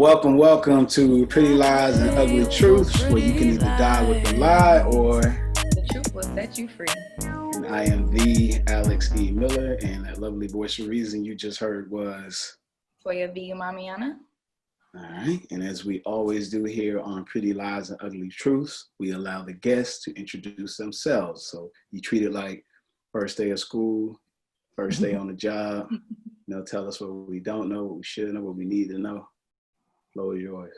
Welcome to Pretty Lies and Ugly Truths, where you can either die with the lie or the truth will set you free. And I am the Alex E. Miller, and that lovely voice of reason you just heard was Toya the Mommania. All right, and as we always do here on Pretty Lies and Ugly Truths, we allow the guests to introduce themselves. So you treat it like first day of school, first day on the job. Tell us what we don't know, what we should know, what we need to know. Floor is yours.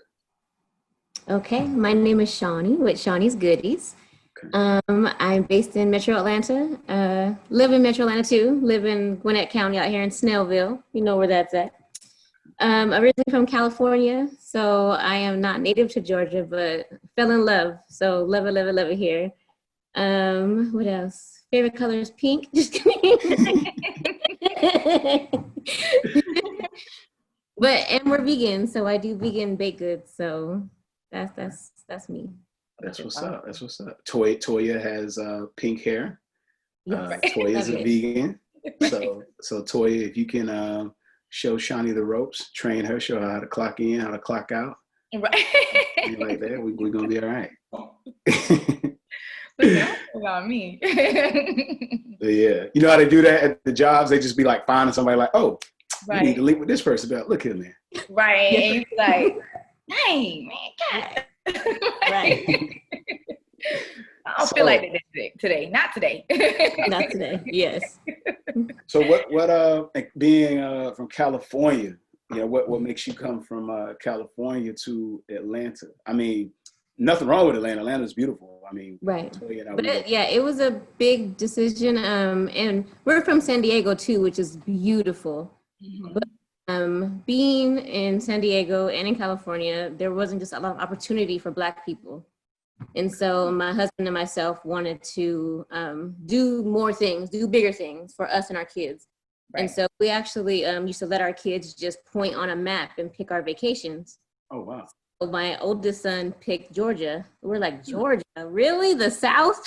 Okay, my name is Shawnee with Shawnee's Goodies. Okay. I'm based in Metro Atlanta, live in Metro Atlanta too, live in Gwinnett County out here in Snellville. You know where that's at. Originally from California, so I am not native to Georgia, but fell in love. So love it here. What else? Favorite color is pink. Just kidding. And we're vegan, so I do vegan baked goods. So that's me. That's what's up. Toya has pink hair. Yes. Toya is a vegan. So Toya, if you can show Shawnee the ropes, train her, show her how to clock in, how to clock out. Right. Like that, we're gonna be all right. But that's about me. Yeah. You know how they do that at the jobs? They just be like finding somebody like, oh, right. You need to link with this person. About look here, man. Right. And you be like, hey, man, God. Right. I don't feel like it today. Not today. Not today. Yes. So what being from California, what makes you come from California to Atlanta? I mean, nothing wrong with Atlanta. Atlanta's beautiful. I mean, right. It was a big decision. And we're from San Diego too, which is beautiful. Mm-hmm. But being in San Diego and in California, there wasn't just a lot of opportunity for Black people. And so my husband and myself wanted to do more things, do bigger things for us and our kids. Right. And so we actually used to let our kids just point on a map and pick our vacations. Oh, wow. So my oldest son picked Georgia. We're like, Georgia, really? The South?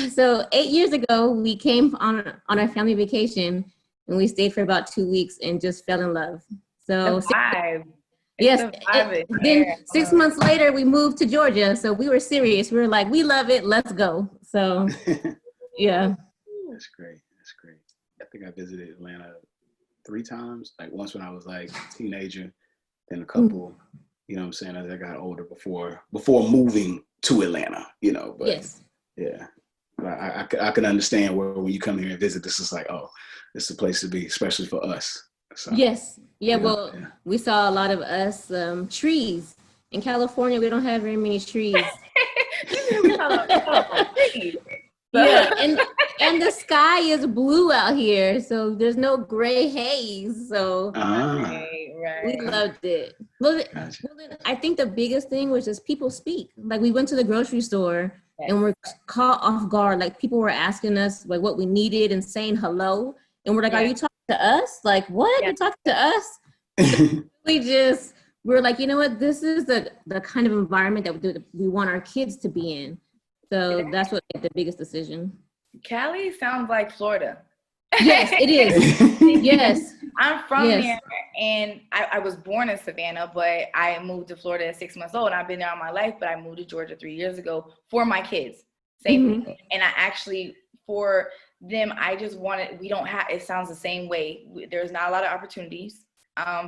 So 8 years ago, we came on our family vacation and we stayed for about 2 weeks and just fell in love. So yes. Then 6 months later, we moved to Georgia. So we were serious. We were like, we love it. Let's go. So, yeah. That's great. I think I visited Atlanta 3 times. Like once when I was like a teenager, then a couple, you know what I'm saying, as I got older before moving to Atlanta, But yes. Yeah. I can understand where when you come here and visit, this is like, oh, this is the place to be, especially for us. So, yes. Yeah, we saw a lot of us trees. In California, we don't have very many trees. Yeah, and the sky is blue out here, so there's no gray haze. So we loved it. Well, I think the biggest thing was just people speak. Like we went to the grocery store and we're caught off guard. Like people were asking us like what we needed and saying hello, and we're like, "Are you talking to us? Like what? You're talking to us?" We're like, you know what? This is the kind of environment that we want our kids to be in. So that's what made the biggest decision. Cali sounds like Florida. Yes, it is. Yes. I'm from there, and I was born in Savannah, but I moved to Florida at 6 months old. I've been there all my life, but I moved to Georgia 3 years ago for my kids. Same thing. And I actually, for them, I just wanted, it sounds the same way. There's not a lot of opportunities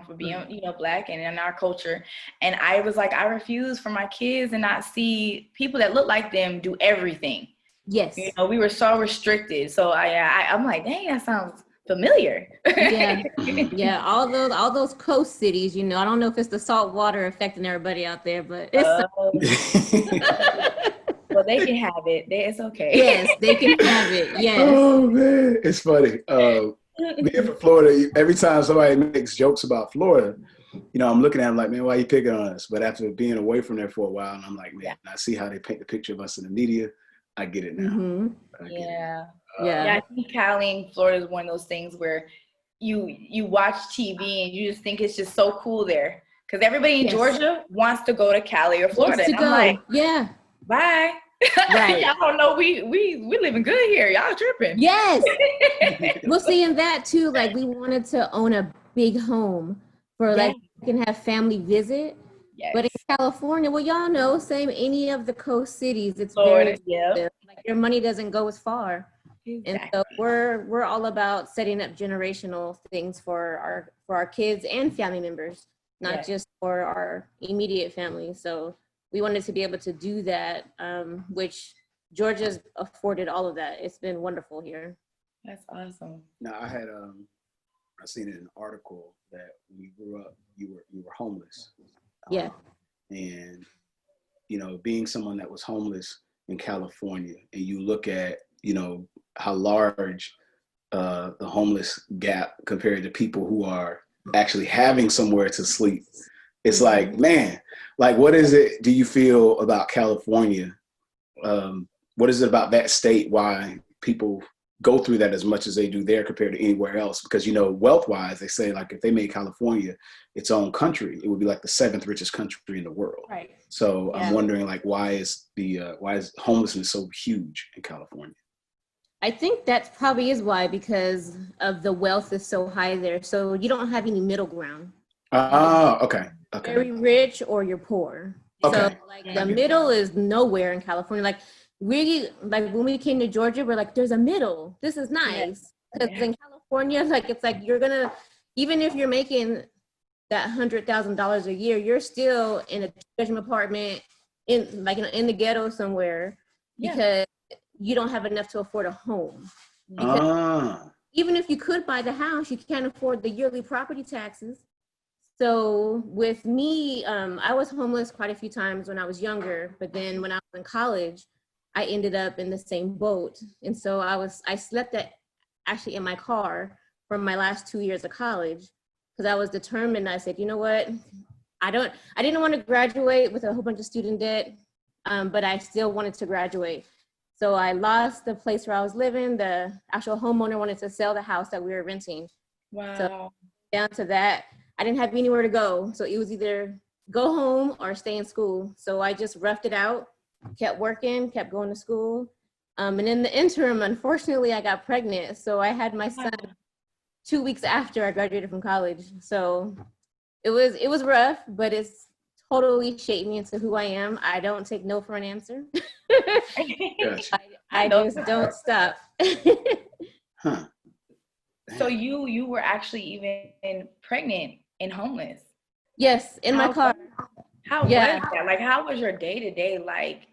for being, Black and in our culture. And I was like, I refuse for my kids and not see people that look like them do everything. Yes. We were so restricted. So I'm like, dang, that sounds familiar. Yeah. Yeah. All those coast cities, I don't know if it's the salt water affecting everybody out there, but it's well, they can have it. It's okay. Yes, they can have it. Yes. Oh man, it's funny. Being from Florida, every time somebody makes jokes about Florida, I'm looking at them like, man, why are you picking on us? But after being away from there for a while, and I'm like, man, I see how they paint the picture of us in the media. I get it now. Mm-hmm. Yeah, I think Cali and Florida is one of those things where you watch TV and you just think it's just so cool there. Because everybody in Georgia wants to go to Cali or Florida. And I'm like, yeah. Bye. Right. Y'all don't know we living good here. Y'all tripping. Yes. Well, see, in that too, like we wanted to own a big home. for like you can have family visit. Yes. But in California, well, y'all know, same any of the coast cities, it's Florida, very expensive. Like your money doesn't go as far. Exactly. And so we're all about setting up generational things for our kids and family members, not just for our immediate family. So we wanted to be able to do that, which Georgia's afforded all of that. It's been wonderful here. That's awesome. Now I had I seen in an article that when you grew up, you were homeless. Yeah. And you know, being someone that was homeless in California, and you look at, you know, how large the homeless gap compared to people who are actually having somewhere to sleep. It's like, man, like, what is it do you feel about California? What is it about that state? Why people go through that as much as they do there compared to anywhere else? Because, you know, wealth-wise, they say, like, if they made California its own country, it would be like the 7th richest country in the world. Right. So I'm wondering, like, why is homelessness so huge in California? I think that probably is why, because of the wealth is so high there. So you don't have any middle ground. Oh, okay. Very rich or you're poor. Okay. So like the middle is nowhere in California. Like when we came to Georgia, we're like, there's a middle. This is nice. Because in California, like it's like you're gonna, even if you're making that $100,000 a year, you're still in a two-bedroom apartment in the ghetto somewhere because you don't have enough to afford a home. Because even if you could buy the house, you can't afford the yearly property taxes. So with me, I was homeless quite a few times when I was younger, but then when I was in college, I ended up in the same boat. And so I slept actually in my car for my last 2 years of college because I was determined. I said, you know what? I didn't want to graduate with a whole bunch of student debt, but I still wanted to graduate. So I lost the place where I was living. The actual homeowner wanted to sell the house that we were renting. Wow. So down to that, I didn't have anywhere to go. So it was either go home or stay in school. So I just roughed it out, kept working, kept going to school. And in the interim, unfortunately, I got pregnant. So I had my son 2 weeks after I graduated from college. So it was rough, but it's totally shaped me into who I am. I don't take no for an answer. Gotcha. I just don't stop. Huh. So you were actually even pregnant and homeless? Yes, in my car. How was that? Like, how was your day-to-day, like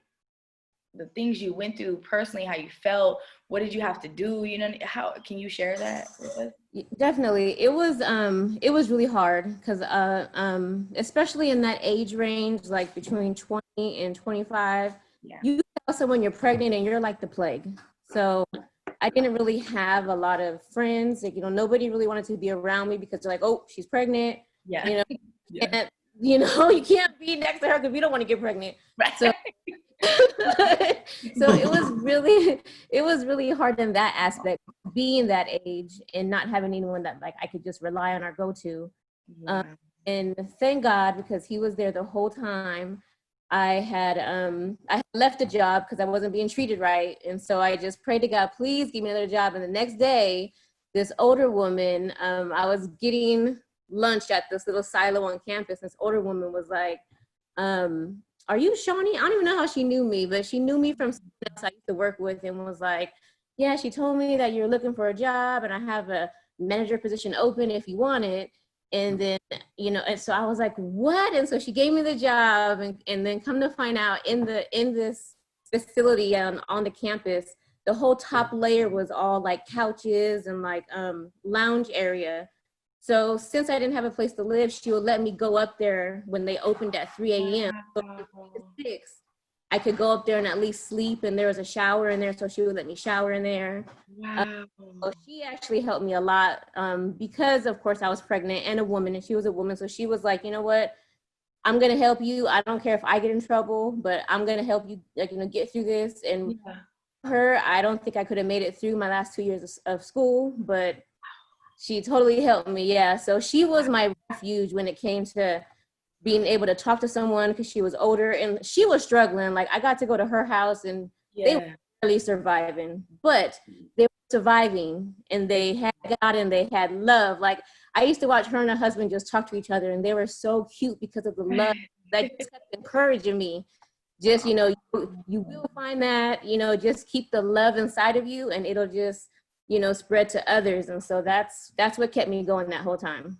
the things you went through personally, how you felt? What did you have to do? You know, how can you share that with us? Definitely. It was really hard because especially in that age range, like between 20 and 25, you tell someone you're pregnant and you're like the plague. So I didn't really have a lot of friends. Like, you know, nobody really wanted to be around me because they're like, oh, she's pregnant. Yeah. You know, and, you know, you can't be next to her because we don't want to get pregnant. Right. So so it was really hard in that aspect, being that age and not having anyone that like I could just rely on or go to. And thank God, because he was there the whole time. I had left a job because I wasn't being treated right. And so I just prayed to God, please give me another job. And the next day, this older woman, I was getting lunch at this little silo on campus. This older woman was like, are you Shawnee? I don't even know how she knew me, but she knew me from someone else I used to work with and was like, yeah, she told me that you're looking for a job and I have a manager position open if you want it. And then, you know, and so I was like, what? And so she gave me the job and then come to find out in this facility on the campus, the whole top layer was all like couches and like lounge area. So since I didn't have a place to live, she would let me go up there when they opened at 3 a.m. So at 6, I could go up there and at least sleep, and there was a shower in there, so she would let me shower in there. Wow. So she actually helped me a lot because, of course, I was pregnant and a woman, and she was a woman. So she was like, you know what? I'm going to help you. I don't care if I get in trouble, but I'm going to help you, like, you know, get through this. And her, I don't think I could have made it through my last 2 years of school, but she totally helped me. Yeah. So she was my refuge when it came to being able to talk to someone because she was older and she was struggling. Like I got to go to her house and they were really surviving, but they were surviving and they had God and they had love. Like I used to watch her and her husband just talk to each other, and they were so cute because of the love that just kept encouraging me. Just, you know, you will find that, you know, just keep the love inside of you and it'll just, you know, spread to others. And so that's what kept me going that whole time.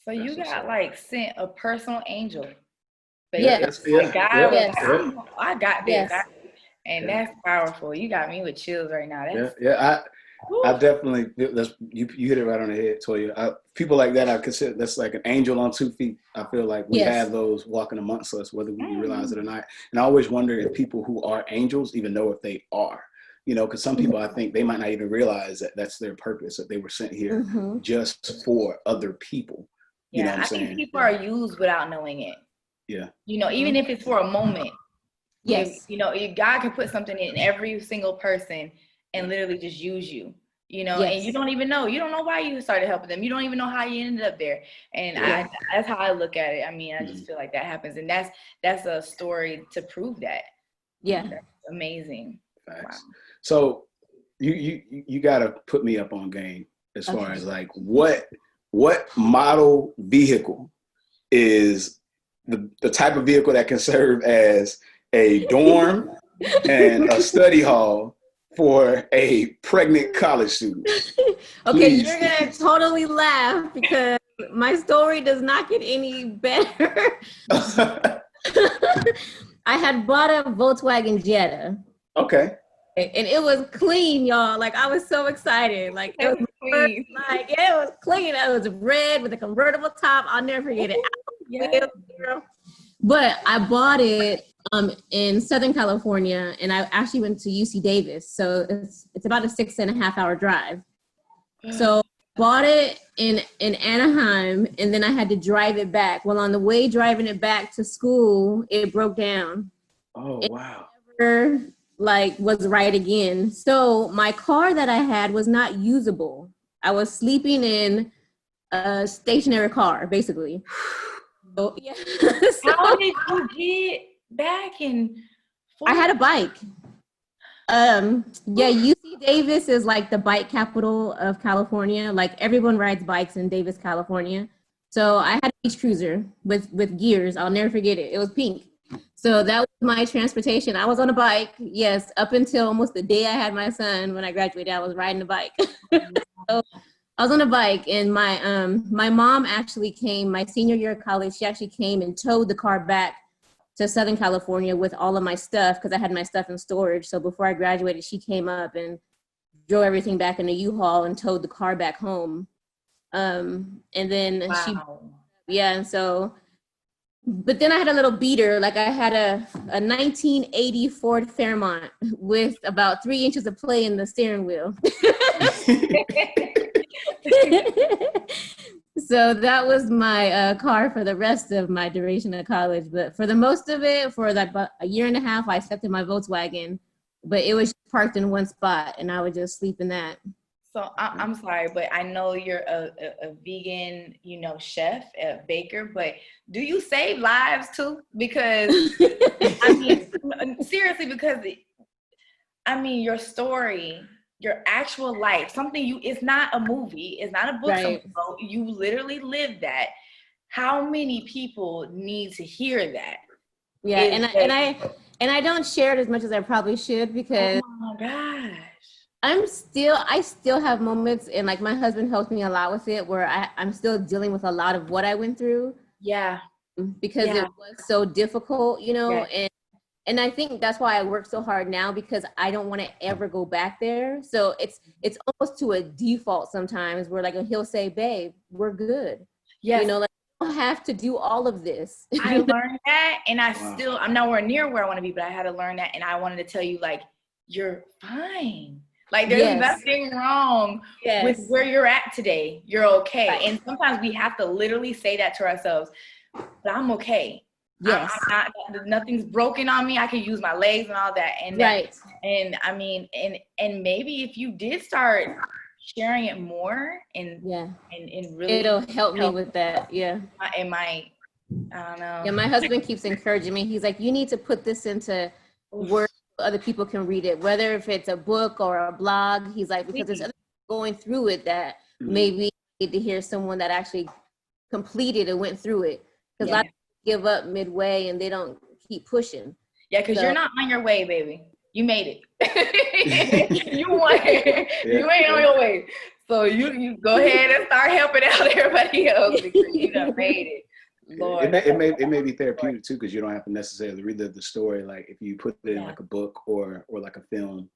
So you got like sent a personal angel. Yes. Like God was Yes. like, I got this. Yes. And that's powerful. You got me with chills right now. I definitely, you hit it right on the head, Toya. People like that, I consider that's like an angel on 2 feet. I feel like we have those walking amongst us, whether we realize it or not. And I always wonder if people who are angels even know if they are, you know, because some people, I think they might not even realize that that's their purpose, that they were sent here just for other people. You know what I'm saying? I think people are used without knowing it. Yeah. You know, even if it's for a moment. Yes. You know, God can put something in every single person and literally just use you, you know, and you don't even know. You don't know why you started helping them. You don't even know how you ended up there. And that's how I look at it. I mean, I just feel like that happens. And that's a story to prove that. Yeah. That's amazing. Facts. Wow. So you got to put me up on game as far as like what model vehicle is the type of vehicle that can serve as a dorm and a study hall for a pregnant college student. Okay, you're gonna totally laugh because my story does not get any better. I had bought a Volkswagen Jetta. Okay. And it was clean, y'all. Like I was so excited. Like it was clean. Like it was clean. It was red with a convertible top. I'll never forget it. But I bought it in Southern California, and I actually went to UC Davis. So it's about a 6.5 hour drive. So bought it in Anaheim, and then I had to drive it back. Well, on the way driving it back to school, it broke down. Oh, wow. Never, was right again. So my car that I had was not usable. I was sleeping in a stationary car, basically. So, yeah. How did you get back in? I had a bike. UC Davis is like the bike capital of California. Like everyone rides bikes in Davis, California. So I had a beach cruiser with gears. I'll never forget it. It was pink. So that was my transportation. I was on a bike. Yes, up until almost the day I had my son. When I graduated, I was riding a bike. So I was on a bike, and my mom actually came my senior year of college. She actually came and towed the car back to Southern California with all of my stuff because I had my stuff in storage. So before I graduated, she came up and drove everything back in a U-Haul and towed the car back home. And then and so, but then I had a little beater. Like I had a 1980 Ford Fairmont with about 3 inches of play in the steering wheel. So that was my car for the rest of my duration of college. But for the most of it, for like about a year and a half, I slept in my Volkswagen, but it was parked in one spot and I would just sleep in that. So I'm sorry, but I know you're a vegan, chef, a baker, but do you save lives too? Because I mean, seriously, because your story, your actual life, it's not a movie, it's not a book, right. You literally live that. How many people need to hear that? Yeah, and I don't share it as much as I probably should because oh my gosh. I still have moments, and like my husband helps me a lot with it, where I'm still dealing with a lot of what I went through. Yeah. Because it was so difficult, Yeah. And I think that's why I work so hard now, because I don't want to ever go back there. So it's almost to a default sometimes where like he'll say, babe, we're good. Yes. You don't have to do all of this. I learned that, and I'm nowhere near where I want to be, but I had to learn that, and I wanted to tell you, like, you're fine. Like, there's nothing wrong with where you're at today. You're okay. Right. And sometimes we have to literally say that to ourselves, but I'm okay. Yes. Nothing's broken on me. I can use my legs and all that. And and I mean, and maybe if you did start sharing it more and really it'll help me with that. Yeah. It might, I don't know. Yeah, my husband keeps encouraging me. He's like, you need to put this into words so other people can read it, whether if it's a book or a blog. He's like, because there's other people going through it that maybe need to hear someone that actually completed and went through it. Because a lot of people give up midway and they don't keep pushing. Yeah, because you're not on your way, baby. You made it. You won. You ain't on your way. So you go ahead and start helping out everybody else because you done made it. Lord. It may be therapeutic too, because you don't have to necessarily relive the story. Like if you put it in like a book or like a film,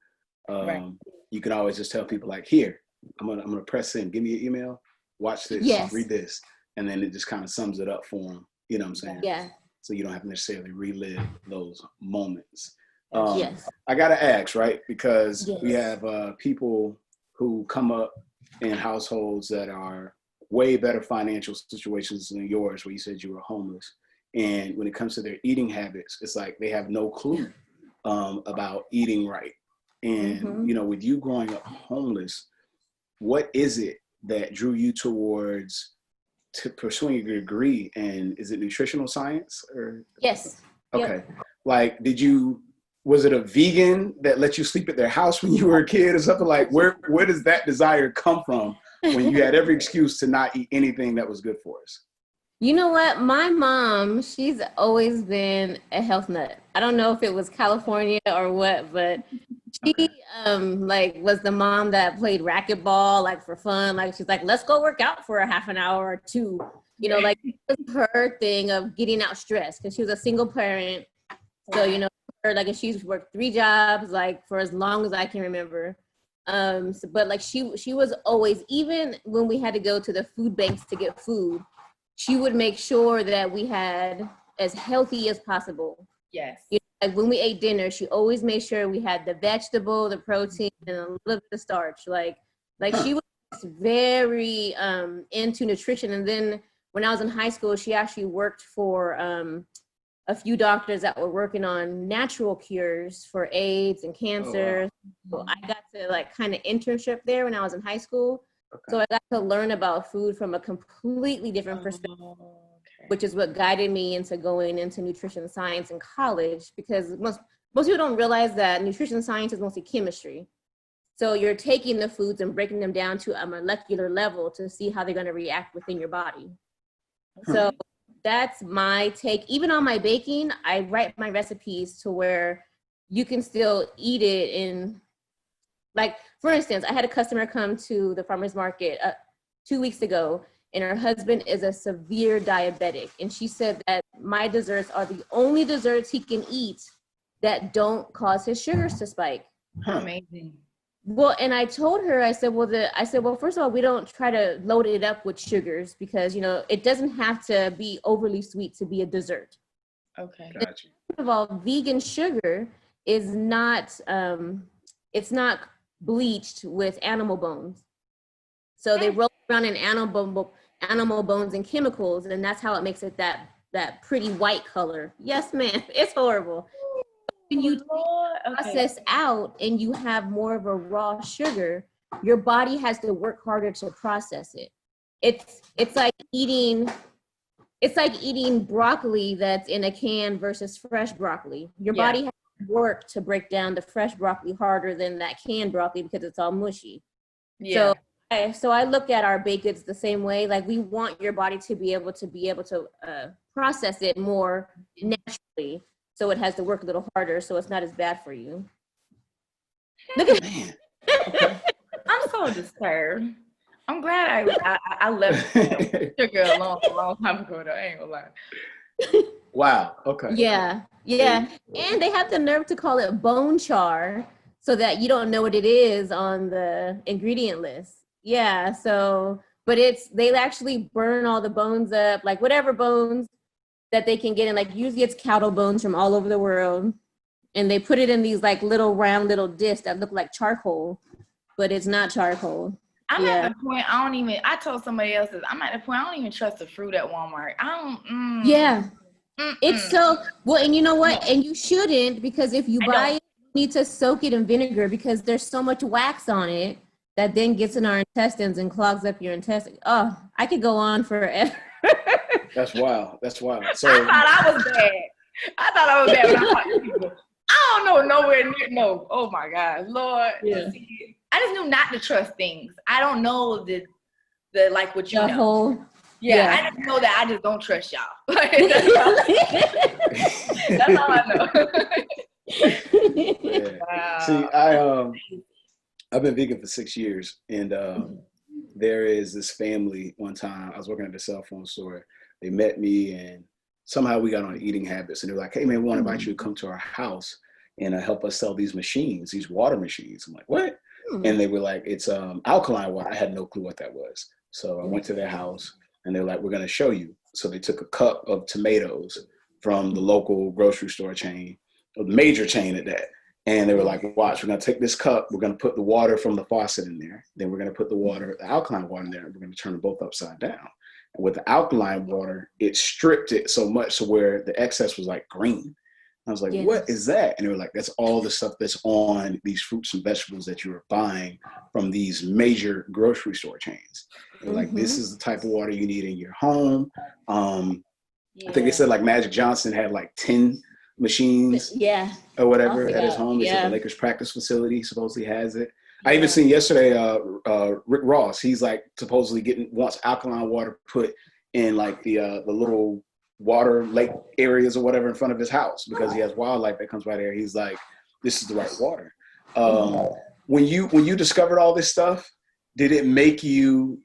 you can always just tell people like, here, I'm gonna press in, give me your email, watch this, read this, and then it just kind of sums it up for them. You know what I'm saying? Yeah. So you don't have to necessarily relive those moments. Yes. I gotta ask, right? Because we have people who come up in households that are way better financial situations than yours, where you said you were homeless. And when it comes to their eating habits, it's like they have no clue about eating right. And, you know, with you growing up homeless, what is it that drew you towards pursuing your degree? And is it nutritional science? Or Yes. Okay. Yep. Like, was it a vegan that let you sleep at their house when you were a kid or something? Like, where does that desire come from when you had every excuse to not eat anything that was good for us? You know what? My mom, she's always been a health nut. I don't know if it was California or what, but she like was the mom that played racquetball like for fun. Like she's like, let's go work out for a half an hour or two. You know, like it was her thing of getting out stress because she was a single parent. So, you know, like she's worked 3 jobs like for as long as I can remember. But like she was always, even when we had to go to the food banks to get food, she would make sure that we had as healthy as possible. Yes. You know, like when we ate dinner, she always made sure we had the vegetable, the protein, and a little bit of starch. Like she was very into nutrition. And then when I was in high school, she actually worked for a few doctors that were working on natural cures for AIDS and cancer. Oh, wow. So I got to like kind of internship there when I was in high school. Okay. So I got to learn about food from a completely different perspective, which is what guided me into going into nutrition science in college, because most people don't realize that nutrition science is mostly chemistry. So you're taking the foods and breaking them down to a molecular level to see how they're going to react within your body. So that's my take. Even on my baking, I write my recipes to where you can still eat it in, like, for instance, I had a customer come to the farmer's market 2 weeks ago, and her husband is a severe diabetic. And she said that my desserts are the only desserts he can eat that don't cause his sugars to spike. Amazing. Well, and I told her, I said, well, first of all, we don't try to load it up with sugars because, you know, it doesn't have to be overly sweet to be a dessert. Okay. Gotcha. First of all, vegan sugar is not, it's not bleached with animal bones. So they roll around in animal bones and chemicals, and that's how it makes it that pretty white color. Yes, ma'am, it's horrible. When you process out and you have more of a raw sugar, your body has to work harder to process it. It's like eating broccoli that's in a can versus fresh broccoli. Your body has to work to break down the fresh broccoli harder than that canned broccoli because it's all mushy. Yeah. So I look at our baked goods the same way. Like we want your body to be able to process it more naturally. So it has to work a little harder, so it's not as bad for you. Look at man. I'm so disturbed. I'm glad I left sugar alone a long time ago, though. I ain't gonna lie. Wow. Okay. Yeah. And they have the nerve to call it bone char so that you don't know what it is on the ingredient list. Yeah. So, but they actually burn all the bones up, like whatever bones that they can get in, like usually it's cattle bones from all over the world, and they put it in these like little round little discs that look like charcoal, but it's not charcoal. I'm at the point I told somebody else this, I'm at the point I don't even trust the fruit at Walmart. It's so well, and you know what, and you shouldn't, because if you buy it, you need to soak it in vinegar because there's so much wax on it that then gets in our intestines and clogs up your intestines. Oh, I could go on forever. That's wild. So I thought I was bad when I talked to people. I don't know nowhere near. No. Oh my God, Lord. Yeah. I just knew not to trust things. I don't know like what you The know. whole, Yeah, I just know that I just don't trust y'all. That's all I know. Yeah. Wow. See, I've been vegan for 6 years, and there is this family. One time I was working at a cell phone store. They met me, and somehow we got on eating habits, and they were like, "Hey man, we want to invite you to come to our house and help us sell these machines, these water machines." I'm like, "What?" And they were like, "It's alkaline water." I had no clue what that was. So I went to their house, and they were like, "We're going to show you." So they took a cup of tomatoes from the local grocery store chain, a major chain at that. And they were like, "Watch, we're going to take this cup. We're going to put the water from the faucet in there. Then we're going to put the alkaline water in there. And we're going to turn them both upside down." And with the alkaline water, it stripped it so much to where the excess was like green. I was like, "What is that?" And they were like, "That's all the stuff that's on these fruits and vegetables that you are buying from these major grocery store chains." They're like, "This is the type of water you need in your home." I think they said like Magic Johnson had like 10 machines or whatever at his home. They said the Lakers practice facility supposedly has it. I even seen yesterday Rick Ross. He's like supposedly wants alkaline water put in like the little water lake areas or whatever in front of his house because he has wildlife that comes by there. He's like, "This is the right water." When you discovered all this stuff, did it make you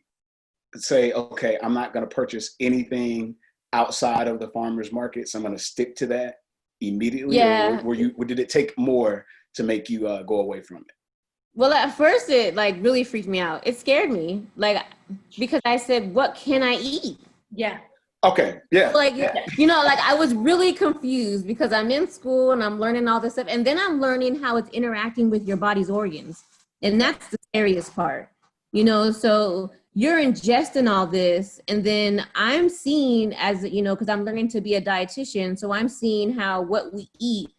say, "Okay, I'm not going to purchase anything outside of the farmers markets. I'm going to stick to that immediately"? Yeah. Or did it take more to make you go away from it? Well, at first it like really freaked me out. It scared me, like, because I said, "What can I eat?" Yeah. Okay. Yeah. Like, you know, like I was really confused because I'm in school and I'm learning all this stuff. And then I'm learning how it's interacting with your body's organs. And that's the scariest part, you know? So you're ingesting all this. And then I'm seeing as, you know, because I'm learning to be a dietitian. So I'm seeing how what we eat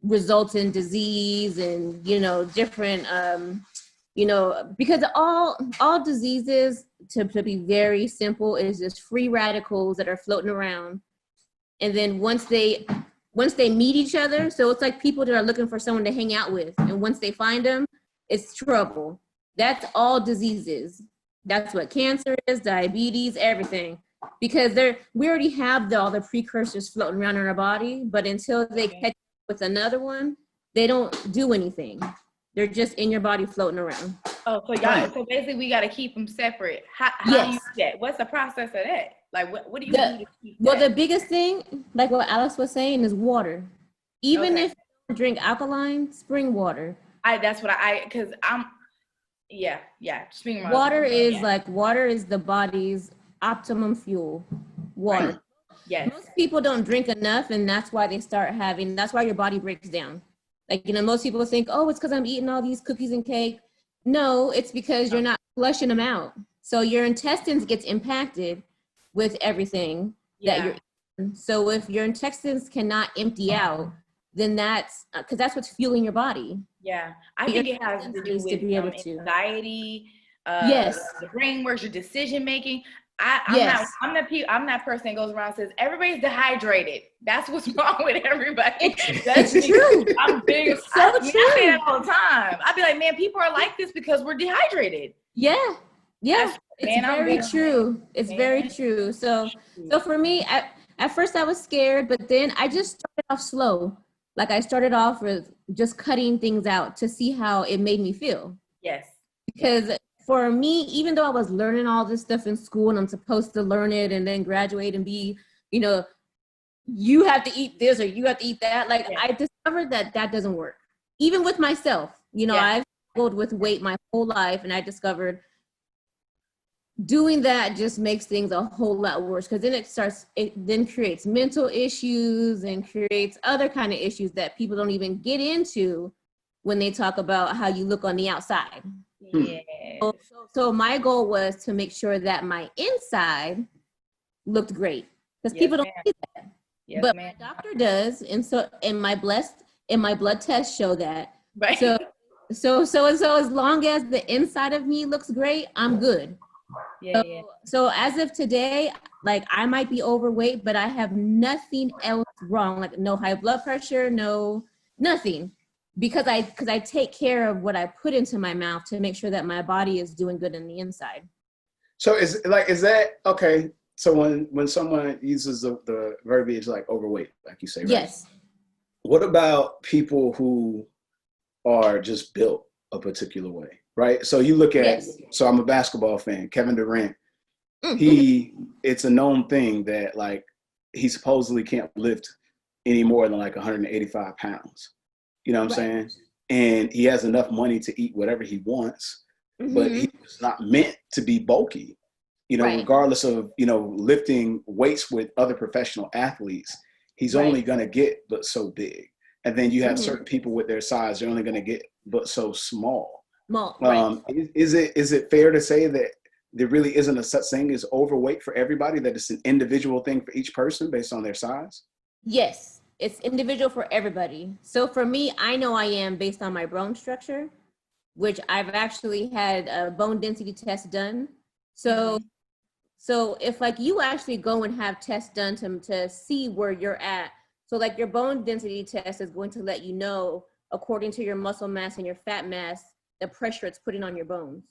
results in disease and, you know, different, you know, because all diseases, to be very simple, is just free radicals that are floating around. And then once they meet each other, so it's like people that are looking for someone to hang out with. And once they find them, it's trouble. That's all diseases. That's what cancer is, diabetes, everything. Because we already have all the precursors floating around in our body, but until they catch up with another one, they don't do anything. They're just in your body floating around. Oh, so basically we got to keep them separate. How do you do that? What's the process of that? Like, what do you do to keep that? Well, the biggest thing, like what Alex was saying, is water. Even if you drink alkaline, spring water. Water is the body's optimum fuel. Water. Yes. Most people don't drink enough, and that's why that's why your body breaks down. Like, you know, most people think, "Oh, it's because I'm eating all these cookies and cake." No, it's because you're not flushing them out. So your intestines gets impacted with everything that you're eating. So if your intestines cannot empty out, then that's because that's what's fueling your body. Yeah, I think it has to do with anxiety. The brain works, your decision making. I'm that person that goes around and says everybody's dehydrated. That's what's wrong with everybody. That's true. I'm big. I say that all the time. I'd be like, "Man, people are like this because we're dehydrated." Yeah. It's very true. It's very true. So for me, at first I was scared, but then I just started off slow. Like I started off with just cutting things out to see how it made me feel. Yes. Because for me, even though I was learning all this stuff in school and I'm supposed to learn it and then graduate and be, you know, you have to eat this or you have to eat that. Like I discovered that doesn't work. Even with myself, you know, I've struggled with weight my whole life, and I discovered doing that just makes things a whole lot worse, because then it then creates mental issues and creates other kind of issues that people don't even get into when they talk about how you look on the outside. Yeah. So my goal was to make sure that my inside looked great, because people don't see that. Yes, but my doctor does, and my blood tests show that. Right. So as long as the inside of me looks great, I'm good. So as of today, like I might be overweight, but I have nothing else wrong. Like no high blood pressure, nothing. Because I take care of what I put into my mouth to make sure that my body is doing good on the inside. So is that okay? So when someone uses the verbiage like overweight, like you say, right? Yes. What about people who are just built a particular way, right? So you look at, Yes. so I'm a basketball fan, Kevin Durant, Mm-hmm. it's a known thing that like he supposedly can't lift any more than like 185 pounds. You know what I'm saying? And he has enough money to eat whatever he wants, but Mm-hmm. he's not meant to be bulky, Right. regardless of, lifting weights with other professional athletes, he's only going to get but so big. And then you have certain people with their size, they're only going to get but so small. Right. Is it fair to say that there really isn't a such thing as overweight for everybody, that it's an individual thing for each person based on their size? Yes, it's individual for everybody. So for me, I know I am based on my bone structure, which I've actually had a bone density test done. So if like you actually go and have tests done to see where you're at. So like your bone density test is going to let you know, according to your muscle mass and your fat mass, the pressure it's putting on your bones.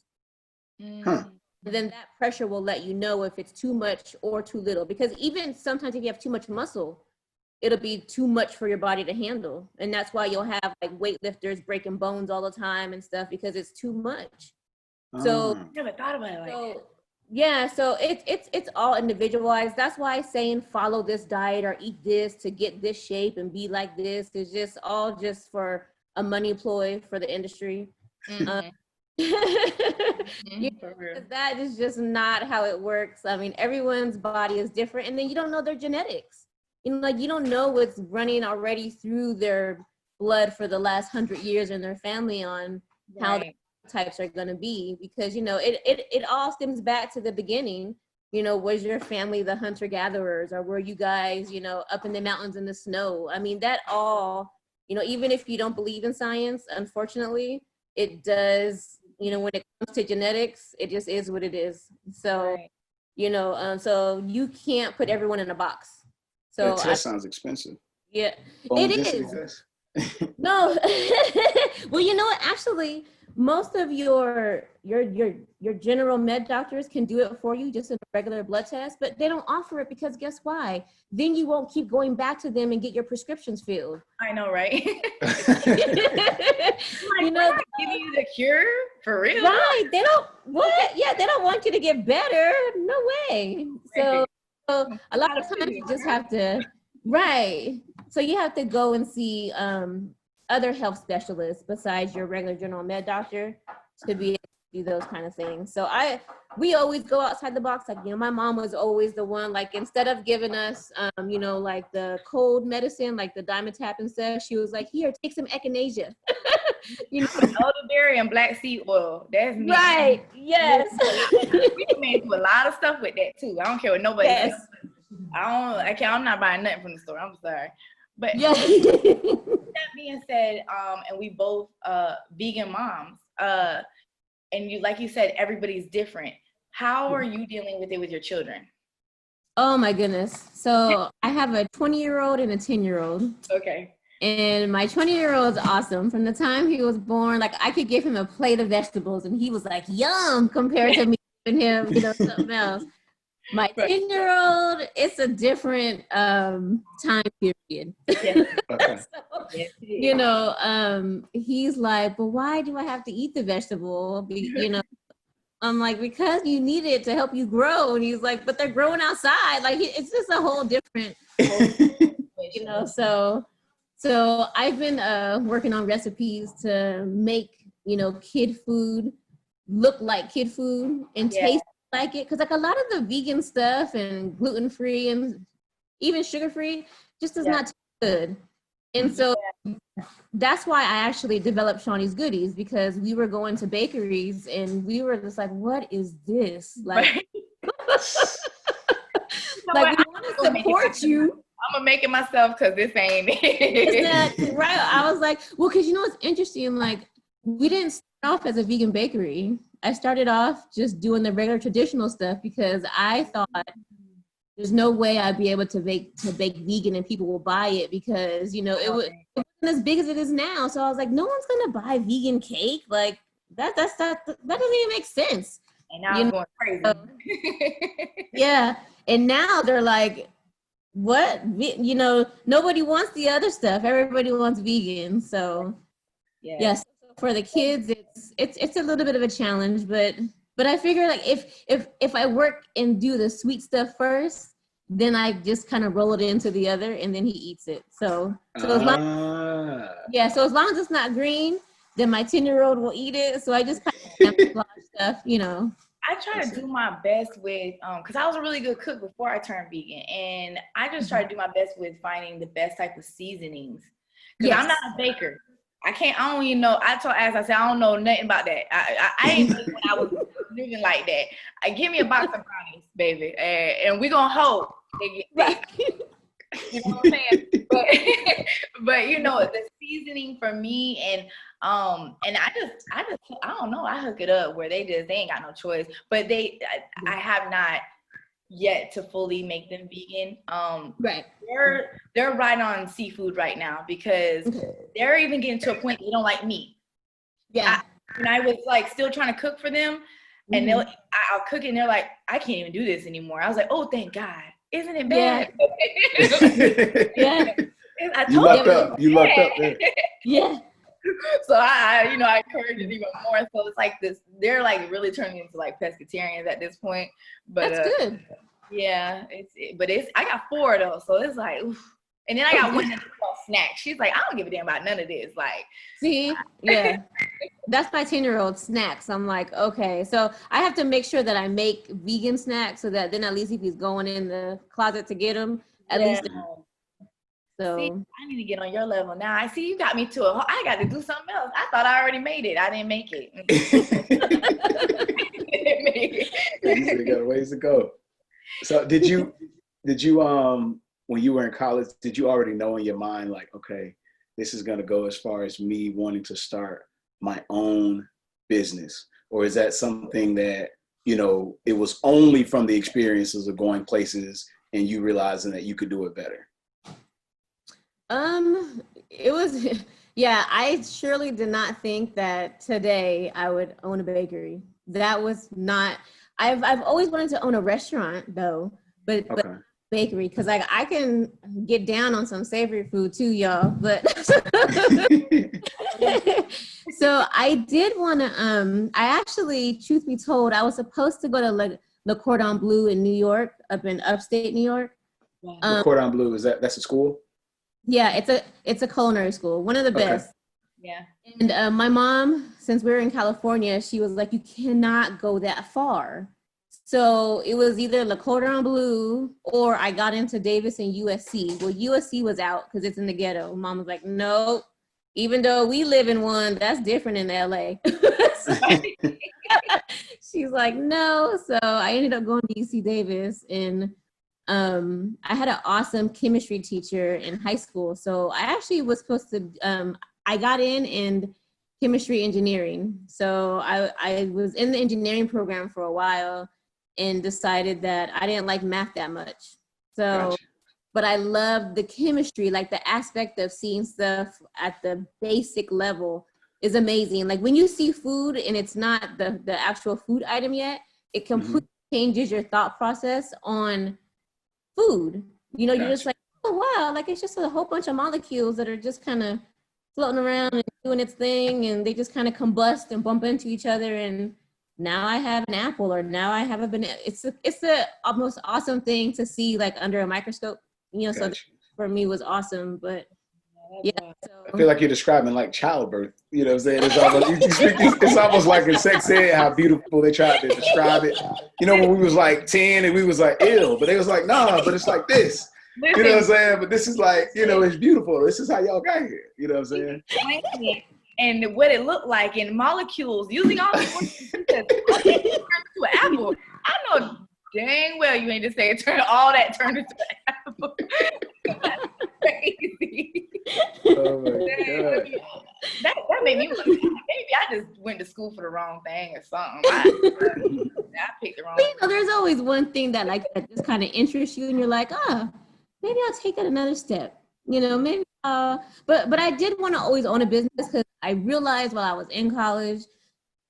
Huh. And then that pressure will let you know if it's too much or too little. Because even sometimes if you have too much muscle, it'll be too much for your body to handle. And that's why you'll have like weightlifters breaking bones all the time and stuff, because it's too much. So I never thought about it like that. Yeah, so it's all individualized. That's why saying follow this diet or eat this to get this shape and be like this is just all just for a money ploy for the industry. That is just not how it works. I mean, everyone's body is different, and then you don't know their genetics. Like you don't know what's running already through their blood for the last 100 years in their family on how the types are going to be, because it all stems back to the beginning. Was your family the hunter-gatherers, or were you guys up in the mountains in the snow? I mean, that all, even if you don't believe in science, unfortunately it does. When it comes to genetics, it just is what it is. So so you can't put everyone in a box. So that test sounds expensive. Yeah, Bone it is. No, well, actually, most of your general med doctors can do it for you just in a regular blood test, but they don't offer it because guess why? Then you won't keep going back to them and get your prescriptions filled. I know, right? They're not giving you the cure for real. Right? They don't. What? Yeah, they don't want you to get better. No way. So a lot of times you just have to. Right. So you have to go and see other health specialists besides your regular general med doctor to be able to do those kind of things. So we always go outside the box. Like, my mom was always the one, like, instead of giving us, like the cold medicine, like the Dimetapp and stuff, she was like, here, take some echinacea. Elderberry and black seed oil. That's me. Right. Yes. We can make a lot of stuff with that too. I don't care what nobody says. I'm not buying nothing from the store. I'm sorry. But that being said, and we both vegan moms, and like you said, everybody's different. How are you dealing with it with your children? Oh my goodness. So I have a 20-year-old and a 10-year-old. Okay. And my 20-year-old is awesome. From the time he was born, like I could give him a plate of vegetables and he was like, yum, compared to me giving him, something else. My 10-year-old, it's a different time period. So, he's like, well, why do I have to eat the vegetable? I'm like, because you need it to help you grow. And he's like, but they're growing outside. Like, it's just a whole different, So I've been working on recipes to make, kid food look like kid food and taste like it. Because like a lot of the vegan stuff and gluten-free and even sugar-free just does not taste good. And so that's why I actually developed Shawnee's Goodies, because we were going to bakeries and we were just like, what is this? Like, like we want to support you. I'm gonna make it myself because this ain't it. It's not right. I was like, well, because what's interesting, like we didn't start off as a vegan bakery. I started off just doing the regular traditional stuff because I thought there's no way I'd be able to bake vegan and people will buy it, because it wasn't as big as it is now. So I was like, no one's gonna buy vegan cake. Like that doesn't even make sense. And now it's going crazy. Yeah. And now they're like, what? You know, nobody wants the other stuff. Everybody wants vegan. So yes, for the kids, it's a little bit of a challenge, but I figure like if I work and do the sweet stuff first, then I just kind of roll it into the other, and then he eats it. So as long, so as long as it's not green, then my 10-year-old will eat it. So I just kind of camouflage stuff, you know. I try to do my best with, because I was a really good cook before I turned vegan, and I just try to do my best with finding the best type of seasonings. Because I'm not a baker. I don't even know. I don't know nothing about that. I didn't think when I was living like that. Give me a box of brownies, baby, and we're gonna hope they get big. You know what I'm saying? But you know, the seasoning for me, and I don't know. I hook it up where they ain't got no choice. But I have not yet to fully make them vegan. Right. They're right on seafood right now because they're even getting to a point they don't like meat. Yeah. And I was like still trying to cook for them, and I'll cook it and they're like, I can't even do this anymore. I was like, oh, thank God. Isn't it bad? Yeah. I told you lucked up there. Yeah. So I encourage it even more. So it's like this, they're like really turning into like pescatarians at this point. But that's good. Yeah, I got 4 though, so it's like, oof. And then I got one that's called Snack. She's like, I don't give a damn about none of this. Like, see, yeah, that's my 10-year-old Snacks. I'm like, okay, so I have to make sure that I make vegan snacks so that then at least if he's going in the closet to get them, at least. So see, I need to get on your level now. I see you got me to I got to do something else. I thought I already made it. I didn't make it. You got a ways to go. So did you when you were in college, did you already know in your mind like, okay, this is going to go as far as me wanting to start my own business? Or is that something that, you know, it was only from the experiences of going places and you realizing that you could do it better? It was, I surely did not think that today I would own a bakery. That was not, I've always wanted to own a restaurant though, but bakery, because like I can get down on some savory food too, y'all, but so I did want to I actually, truth be told, I was supposed to go to Le Cordon Bleu in New York, up in upstate New York. Le Cordon Bleu, that's a school? Yeah, it's a culinary school, one of the best. Yeah. And my mom, since we were in California, she was like, you cannot go that far. So it was either Le Cordon Bleu or I got into Davis and USC. Well, USC was out because it's in the ghetto. Mom was like, no, even though we live in one, that's different in LA. She's like, no. So I ended up going to UC Davis, and I had an awesome chemistry teacher in high school. So I actually was supposed to, I got in chemistry engineering. So I was in the engineering program for a while and decided that I didn't like math that much. So, but I loved the chemistry, like the aspect of seeing stuff at the basic level is amazing. Like when you see food and it's not the actual food item yet, it completely changes your thought process on food. You know, you're just like, oh wow, like it's just a whole bunch of molecules that are just kind of floating around and doing its thing, and they just kind of combust and bump into each other, and now I have an apple, or now I have a banana. It's the most awesome thing to see like under a microscope, you know. So for me was awesome, but yeah. So. I feel like you're describing like childbirth. You know what I'm saying? It's almost like in sex ed how beautiful they tried to describe it. You know, when we was like 10 and we was like ill, but they was like, nah, but it's like this. You know what I'm saying? But this is like, you know, it's beautiful. This is how y'all got here. You know what I'm saying? And what it looked like in molecules, using all these words to an apple. I know dang well you ain't just saying all that turned into an apple. That's crazy. Oh my God. That made me like, maybe I just went to school for the wrong thing or something. I picked the wrong thing. You know, there's always one thing that like that just kind of interests you, and you're like, maybe I'll take it another step. You know, maybe. But I did want to always own a business because I realized while I was in college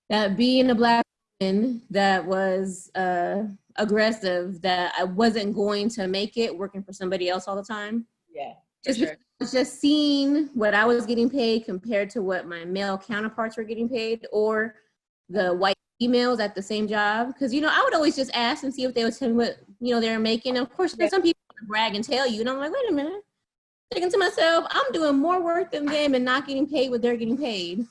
that being a Black that was aggressive, that I wasn't going to make it working for somebody else all the time. Yeah, Just seeing what I was getting paid compared to what my male counterparts were getting paid, or the white females at the same job. Because, you know, I would always just ask and see if they would tell me what, you know, they were making. And of course, there's some people that brag and tell you, and I'm like, wait a minute. Thinking to myself, I'm doing more work than them and not getting paid what they're getting paid.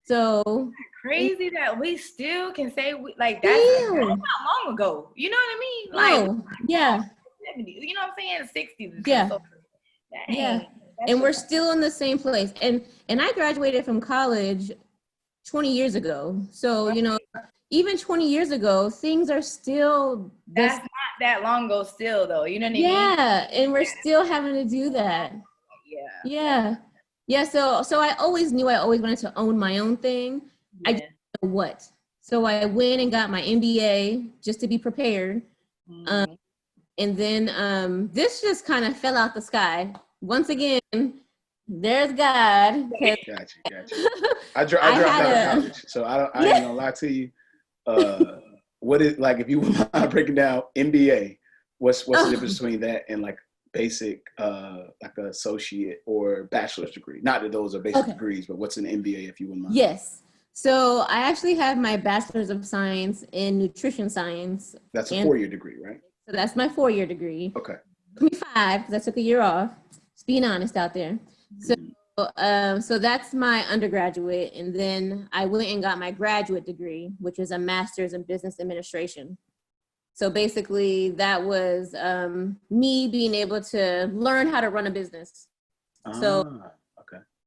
So crazy that we still can say like that's not long ago. You know what I mean? Like, yeah, 70s, you know what I'm saying? 60s. Yeah. So, Yeah. And we're still in the same place. And I graduated from college 20 years ago. So, you know, even 20 years ago, things are still that's not that long ago still though. You know what I mean? Yeah. And we're still having to do that. Yeah. So I always knew I always wanted to own my own thing. I didn't know what. So I went and got my MBA just to be prepared. And then this just kind of fell out the sky. Once again, there's God. Gotcha. I dropped out of college, so I ain't gonna lie to you. What is, like, if you want breaking down MBA, what's the difference between that and like basic like an associate or bachelor's degree? Not that those are basic degrees, but what's an MBA, if you wouldn't mind? Yes. So I actually have my bachelor's of science in nutrition science. That's a 4-year degree, right? So that's my 4-year degree. Okay. Took me 5 because I took a year off. Just being honest out there. So that's my undergraduate, and then I went and got my graduate degree, which is a master's in business administration. So basically, that was me being able to learn how to run a business. So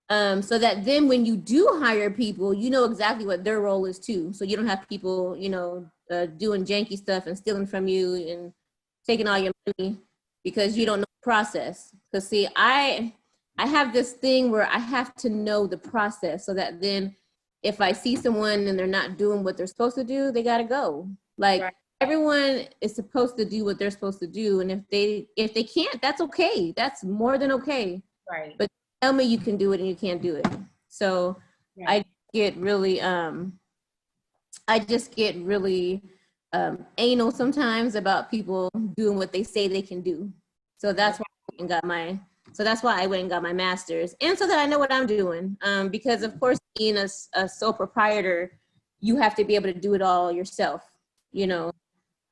that then when you do hire people, you know exactly what their role is too. So you don't have people, you know, doing janky stuff and stealing from you and taking all your money because you don't know the process. Because see, I have this thing where I have to know the process so that then if I see someone and they're not doing what they're supposed to do, they got to go. Like everyone is supposed to do what they're supposed to do. And if they can't, that's okay. That's more than okay. Right. But tell me you can do it and you can't do it. So I get really, anal sometimes about people doing what they say they can do. So that's why I went and got my master's, and so that I know what I'm doing. Because of course, being a sole proprietor, you have to be able to do it all yourself, you know,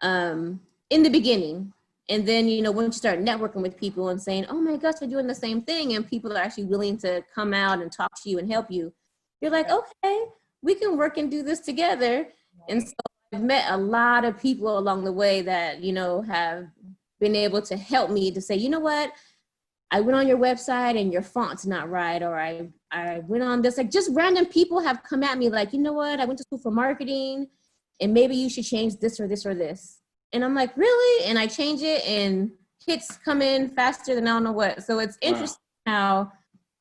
in the beginning. And then, you know, once you start networking with people and saying, oh my gosh, they're doing the same thing, and people are actually willing to come out and talk to you and help you, you're like, okay, we can work and do this together. And so I've met a lot of people along the way that, you know, have been able to help me to say, you know what, I went on your website and your font's not right, or I went on this, like just random people have come at me like, you know what, I went to school for marketing and maybe you should change this or this or this. And I'm like, really? And I change it and hits come in faster than I don't know what. So it's interesting how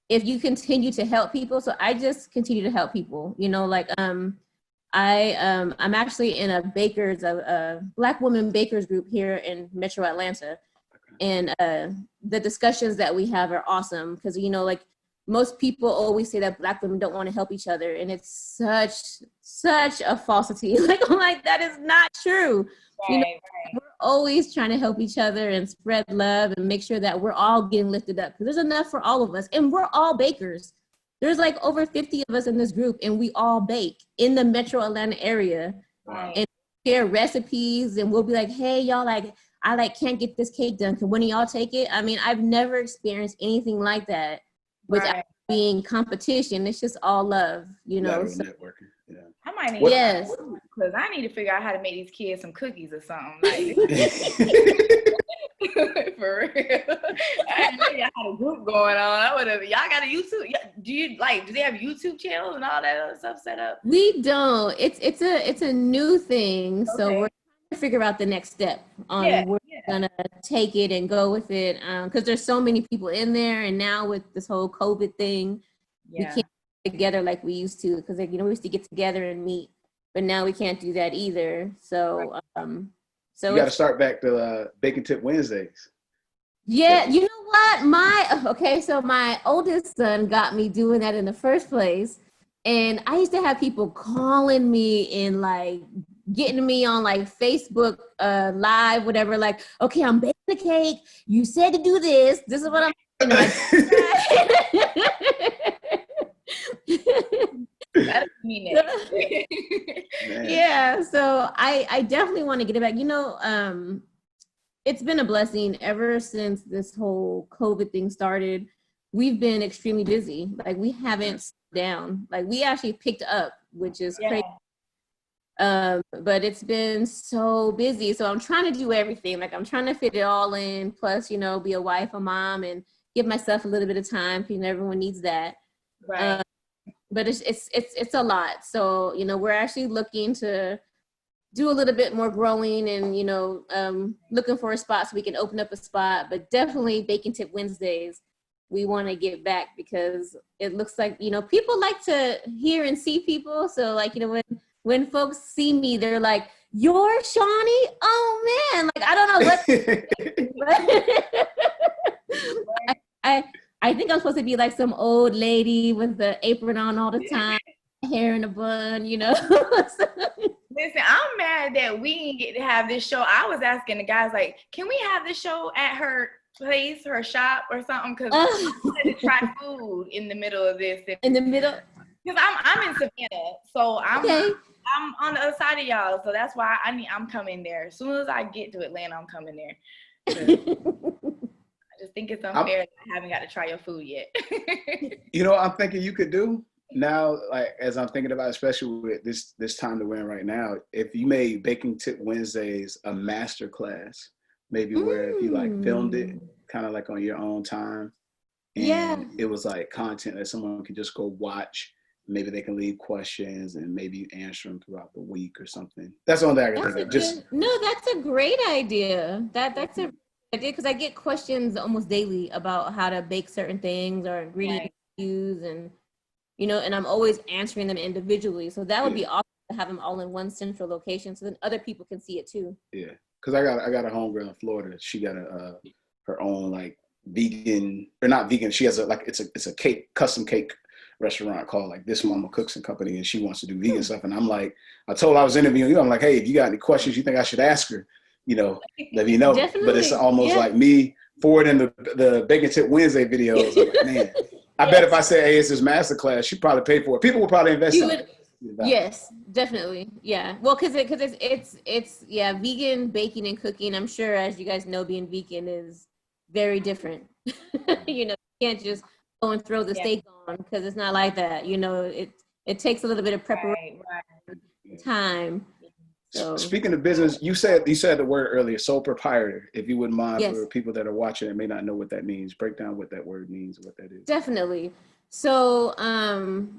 if you continue to help people, so I just continue to help people, you know, like I'm actually in a Black women bakers group here in Metro Atlanta. And the discussions that we have are awesome because, you know, like most people always say that Black women don't want to help each other. And it's such a falsity. Like, I'm like, that is not true. You know, we're always trying to help each other and spread love and make sure that we're all getting lifted up because there's enough for all of us. And we're all bakers. There's like over 50 of us in this group and we all bake in the Metro Atlanta area and share recipes. And we'll be like, hey, y'all, like, I can't get this cake done. Can one of y'all take it? I mean, I've never experienced anything like that without being competition. It's just all love, you know. So, networking. Yeah. I might need because I need to figure out how to make these kids some cookies or something. Like, for real. I know y'all had a group going on. Y'all got a YouTube. Do they have YouTube channels and all that other stuff set up? We don't. It's a new thing. Okay. So we're trying to figure out the next step on where we're gonna take it and go with it. Because there's so many people in there, and now with this whole COVID thing, we can't get together like we used to. Because we used to get together and meet, but now we can't do that either. So so you got to start back to Bacon Tip Wednesdays. Yeah, you know what? So my oldest son got me doing that in the first place. And I used to have people calling me in like getting me on like Facebook live, whatever, like, okay, I'm baking the cake. You said to do this. This is what I'm doing. Like, That'd be next. yeah, so I definitely want to get it back. You know, it's been a blessing ever since this whole COVID thing started. We've been extremely busy. Like, we haven't slowed down. Like, we actually picked up, which is crazy. But it's been so busy. So I'm trying to do everything. Like, I'm trying to fit it all in. Plus, you know, be a wife, a mom, and give myself a little bit of time. You know, everyone needs that. Right. But it's a lot. So, you know, we're actually looking to do a little bit more growing and, you know, looking for a spot so we can open up a spot. But definitely Baking Tip Wednesdays, we want to get back because it looks like, you know, people like to hear and see people. So, like, you know, when folks see me, they're like, "You're Shawnee? Oh man!" Like, I don't know what. I think I'm supposed to be like some old lady with the apron on all the time, hair in a bun, you know. Listen, I'm mad that we didn't get to have this show. I was asking the guys, like, can we have this show at her place, her shop, or something? Because I wanted to try food in the middle of this. In the middle? Because I'm in Savannah, so I'm on the other side of y'all, so that's why I'm coming there. As soon as I get to Atlanta, I'm coming there. I just think it's unfair that I haven't got to try your food yet. You know what I'm thinking you could do now, like, as I'm thinking about, especially with this time that we're in right now, if you made Baking Tip Wednesdays a master class, maybe where if you like filmed it kind of like on your own time, and it was like content that someone could just go watch. Maybe they can leave questions and maybe you answer them throughout the week or something. That's the only thing I can think of. No, that's a great idea. That's a idea because I get questions almost daily about how to bake certain things or ingredients to use, and you know, and I'm always answering them individually. So that would be awesome to have them all in one central location, so then other people can see it too. Yeah, because I got a homegirl in Florida. She got her own like vegan or not vegan. She has it's a cake, custom cake restaurant called like This Mama Cooks and Company, and she wants to do vegan stuff. And I'm like, I told her I was interviewing you. I'm like, hey, if you got any questions you think I should ask her, you know, let me know. Definitely. But it's almost like me forwarding the Baking Tip Wednesday videos. I'm like, man, I bet if I said, hey, it's this master class, she'd probably pay for it. People would probably invest in it. Yes, definitely. Yeah. Well, because it's vegan baking and cooking. I'm sure, as you guys know, being vegan is very different. You know, you can't just go and throw the steak on because it's not like that. You know, it takes a little bit of preparation time. So. Speaking of business, you said the word earlier, sole proprietor. If you wouldn't mind, for people that are watching and may not know what that means, break down what that word means, what that is. Definitely. So,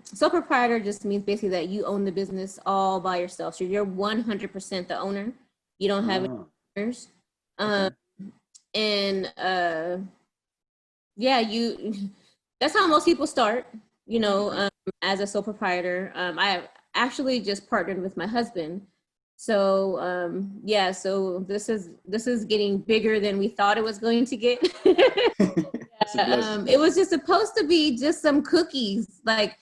sole proprietor just means basically that you own the business all by yourself. So you're 100% the owner. You don't have any owners. That's how most people start, you know, as a sole proprietor. I have actually just partnered with my husband. So, so this is getting bigger than we thought it was going to get. It was just supposed to be just some cookies, like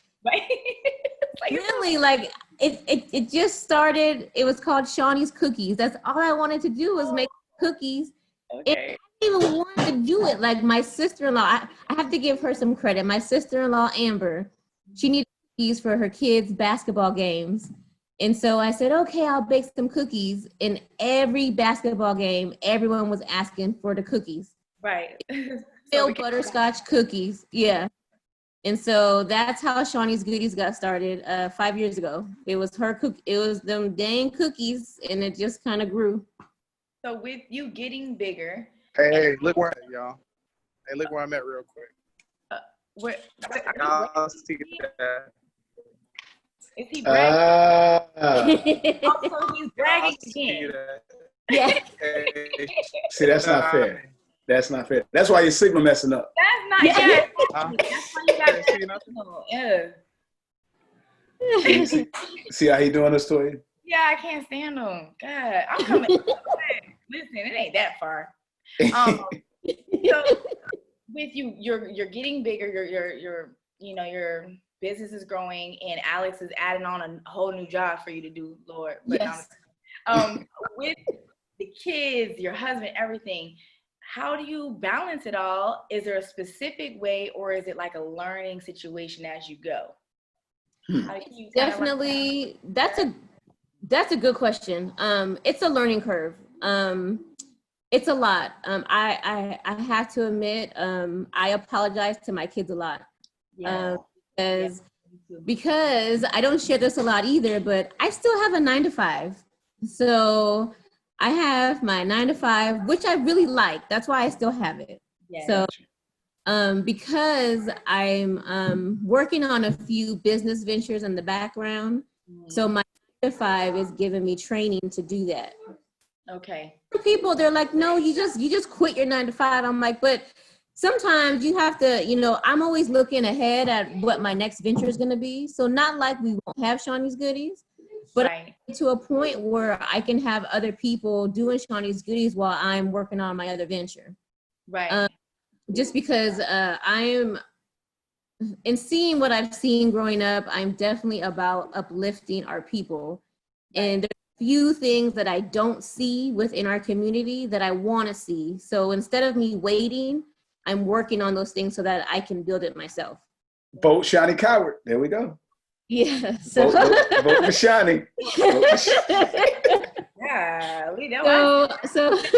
really, like it just started. It was called Shawnee's Cookies. That's all I wanted to do was make cookies. Okay. I didn't even want to do it. Like my sister-in-law, I have to give her some credit. My sister-in-law, Amber, she needed cookies for her kids' basketball games. And so I said, okay, I'll bake some cookies. In every basketball game, everyone was asking for the cookies. Right. Still butterscotch cookies. Yeah. And so that's how Shawnee's Goodies got started 5 years ago. It was it was them dang cookies, and it just kind of grew. So with you getting bigger. Hey, look where I'm at, y'all. Hey, look where I'm at real quick. Y'all see that? Is he bragging? Also, he's bragging again. Yeah. See, that's not fair. That's not fair. That's why your signal messing up. That's not fair. That's why you got to see how he doing this, Toya? Yeah, I can't stand him. God, I'm coming. Listen, it ain't that far. So with you, you're getting bigger. Your business is growing, and Alex is adding on a whole new job for you to do, Lord. But yes. With the kids, your husband, everything, how do you balance it all? Is there a specific way, or is it like a learning situation as you go? How do you Definitely, that's a good question. It's a learning curve. It's a lot. I have to admit, I apologize to my kids a lot. Because I don't share this a lot either, but I still have a 9-to-5. So I have my 9-to-5, which I really like. That's why I still have it. So because I'm working on a few business ventures in the background, so my 9-to-5 is giving me training to do that. Okay. People, they're like, no, you just quit your 9-to-5. I'm like, but sometimes you have to, I'm always looking ahead at what my next venture is going to be. So not like we won't have Shawnee's Goodies, but right. to a point where I can have other people doing Shawnee's Goodies while I'm working on my other venture. Right. Just because I'm, in seeing what I've seen growing up, I'm definitely about uplifting our people. Right. And there's a few things that I don't see within our community that I want to see. So instead of me waiting, I'm working on those things so that I can build it myself. Vote Shawnee Coward. There we go. Yeah. So. Vote for Shawnee. Yeah. So lives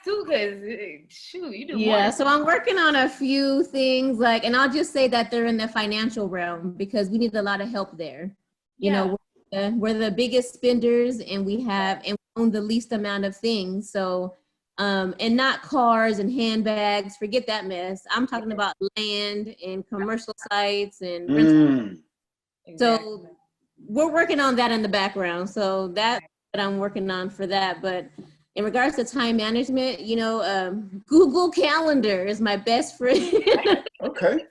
too, because shoot, you do more. So I'm working on a few things, and I'll just say that they're in the financial realm because we need a lot of help there. We're the biggest spenders, and we own the least amount of things. So and not cars and handbags, forget that mess. I'm talking about land and commercial sites and rental. So we're working on that in the background. So that's what I'm working on for that. But in regards to time management, Google Calendar is my best friend. Okay.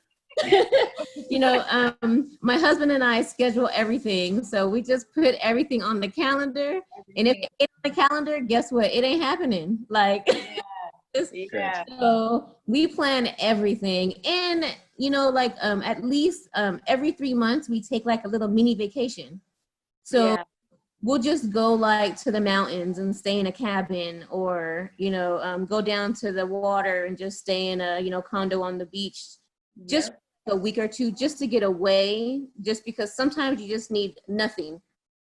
My husband and I schedule everything. So we just put everything on the calendar. And if it's on the calendar, guess what? It ain't happening. So we plan everything. And, at least every 3 months, we take a little mini vacation. So we'll just go to the mountains and stay in a cabin, or, go down to the water and just stay in a, condo on the beach. Just a week or two just to get away, just because sometimes you just need nothing.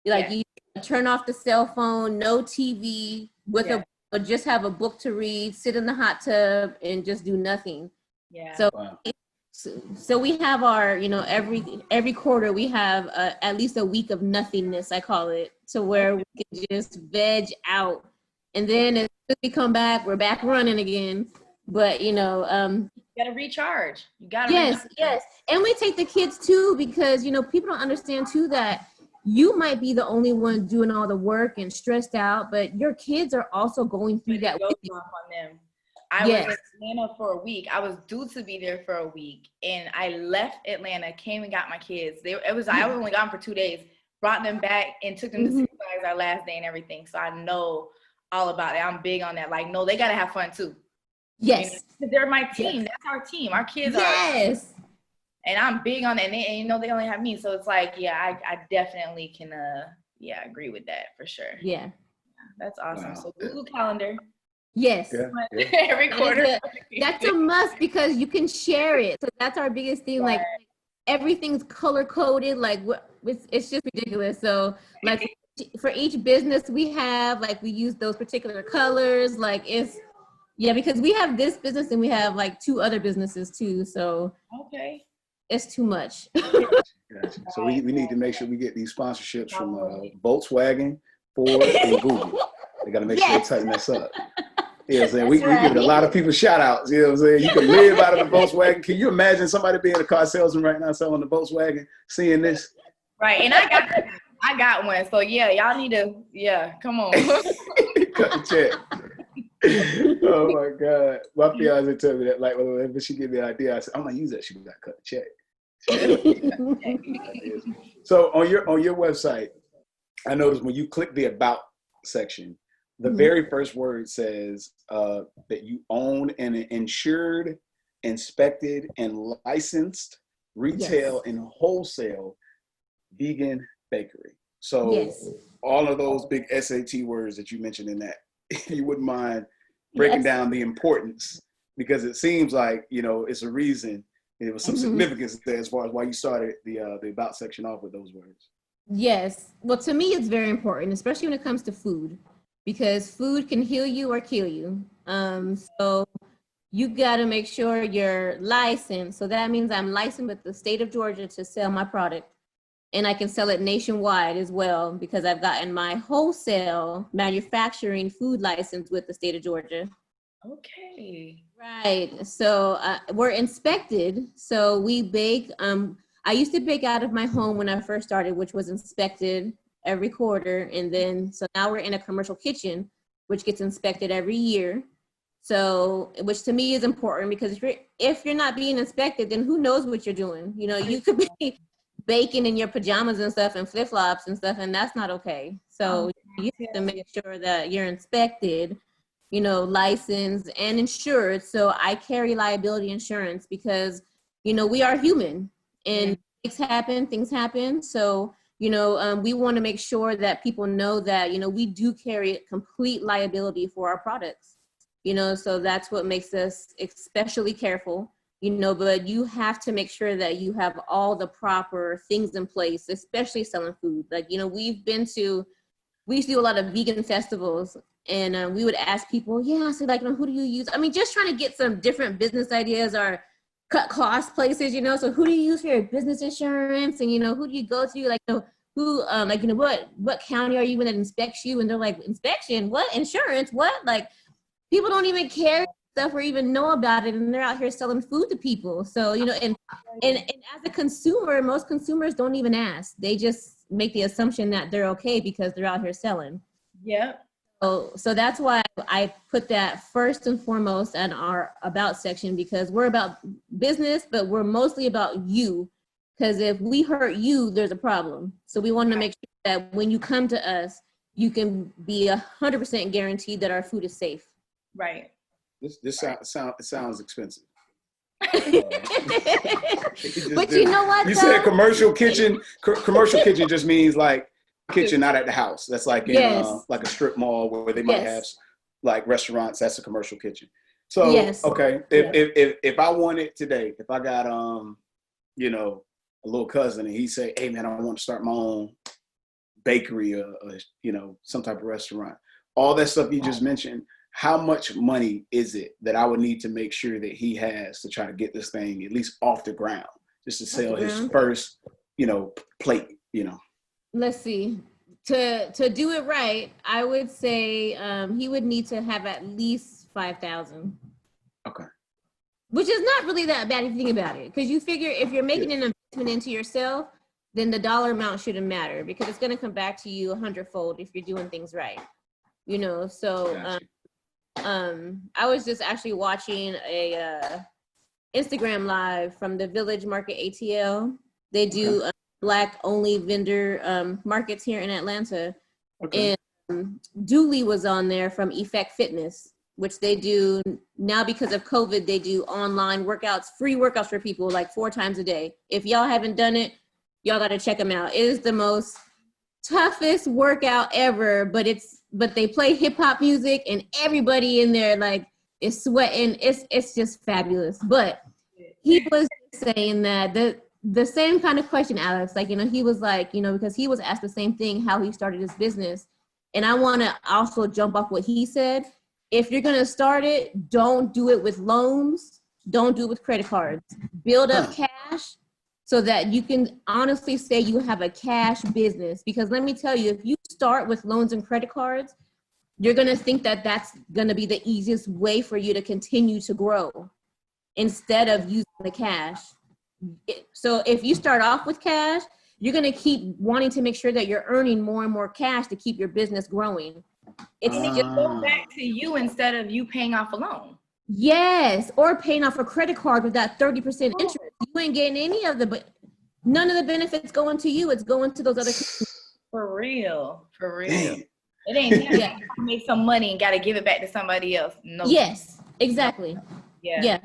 You turn off the cell phone, no TV, or just have a book to read, sit in the hot tub and just do nothing. So we have our, every quarter we have at least a week of nothingness, I call it, to where we can just veg out. And then as we come back, we're back running again. But, you gotta recharge. Yes. And we take the kids too, because, people don't understand too that you might be the only one doing all the work and stressed out, but your kids are also going through that with you. On them. I was in Atlanta for a week. I was due to be there for a week, and I left Atlanta, came and got my kids. I was only gone for 2 days, brought them back and took them to Six Flags our last day and everything. So I know all about it. I'm big on that. They gotta have fun too. Yes. They're my team. That's our team. Our kids are. Yes. And I'm big on that. And they only have me. So it's I definitely can, agree with that for sure. Yeah. That's awesome. Wow. So Google Calendar. Yes. Every quarter. That's a must because you can share it. So that's our biggest thing. Right. Everything's color coded. It's just ridiculous. So for each business we have, we use those particular colors. Because we have this business and we have 2 other businesses too. So it's too much. Gotcha. So we need to make sure we get these sponsorships from Volkswagen, Ford, and Google. They got to make sure they tighten us up. You know what I'm saying? We give a lot of people shout outs. You know what I'm saying? You can live out of the Volkswagen. Can you imagine somebody being a car salesman right now selling the Volkswagen, seeing this? Right. And I got one. So y'all need to, come on. Cut the check. Oh my God. My fiance told me that when she gave me an idea, I said, I'm gonna use that. She got to cut the check. So on your website, I noticed when you click the about section, the very first word says that you own an insured, inspected, and licensed retail and wholesale vegan bakery. So Yes. all of those big SAT words that you mentioned in that, you wouldn't mind breaking down the importance, because it seems like, you know, it's a reason. There was some significance there as far as why you started the about section off with those words. Yes. Well, to me, it's very important, especially when it comes to food, because food can heal you or kill you. So you got to make sure you're licensed. So that means I'm licensed with the state of Georgia to sell my product. And I can sell it nationwide as well, because I've gotten my wholesale manufacturing food license with the state of Georgia. Okay. Right. So we're inspected. So we bake. I used to bake out of my home when I first started, which was inspected every quarter. And then, so now we're in a commercial kitchen, which gets inspected every year. So, which to me is important, because if you're not being inspected, then who knows what you're doing? You know, you could be baking in your pajamas and stuff and flip-flops and stuff, and that's not okay. So you have to make sure that you're inspected, you know, licensed and insured. So I carry liability insurance because, you know, we are human and things happen. So, you know, we want to make sure that people know that, you know, we do carry complete liability for our products, you know, so that's what makes us especially careful, you know, but you have to make sure that you have all the proper things in place, especially selling food. Like, you know, we used to do a lot of vegan festivals, and we would ask people, so like, who do you use? I mean, just trying to get some different business ideas or cut cost places, you know, so who do you use for your business insurance? And, you know, who do you go to? Like, like, you know, what county are you in that inspects you? And they're like, inspection, what? Insurance, what? Like, people don't even care stuff or even know about it, and they're out here selling food to people. So, you know, and as a consumer, most consumers don't even ask. They just make the assumption that they're okay because they're out here selling. Yeah. So that's why I put that first and foremost in our about section, because we're about business, but we're mostly about you. Because if we hurt you, there's a problem. So we want to make sure that when you come to us, you can be 100% guaranteed that our food is safe. Right. This sounds expensive. But you know what? You said commercial kitchen. Commercial kitchen just means like kitchen not at the house. That's like in like a strip mall where they might have like restaurants. That's a commercial kitchen. So okay, if I wanted today, if I got you know, a little cousin and he say, hey man, I want to start my own bakery or you know, some type of restaurant, all that stuff you just mentioned, how much money is it that I would need to make sure that he has to try to get this thing at least off the ground, just to sell his first, you know, plate, you know? Let's see. To do it right, I would say he would need to have at least 5,000. Okay. Which is not really that bad if you think about it, because you figure if you're making an investment into yourself, then the dollar amount shouldn't matter, because it's going to come back to you 100-fold if you're doing things right. You know, so I was just actually watching a Instagram live from the Village Market ATL. They do Black only vendor markets here in Atlanta. And Dooley was on there from Effect Fitness, which they do now because of COVID. They do online workouts, free workouts for people like 4 times a day. If y'all haven't done it, y'all got to check them out. It is the most toughest workout ever, but they play hip hop music and everybody in there like is sweating. It's just fabulous. But he was saying that the same kind of question, Alex, like, you know, he was like, you know, because he was asked the same thing, how he started his business. And I want to also jump off what he said. If you're going to start it, don't do it with loans. Don't do it with credit cards. Build up cash so that you can honestly say you have a cash business. Because let me tell you, if you start with loans and credit cards, you're going to think that that's going to be the easiest way for you to continue to grow instead of using the cash. So if you start off with cash, you're going to keep wanting to make sure that you're earning more and more cash to keep your business growing. It's just go back to you instead of you paying off a loan. Yes, or paying off a credit card with that 30% interest. You ain't getting any of but none of the benefits going to you. It's going to those other people. For real. Damn. It ain't that you make some money and got to give it back to somebody else. No. Yes, exactly. Yeah.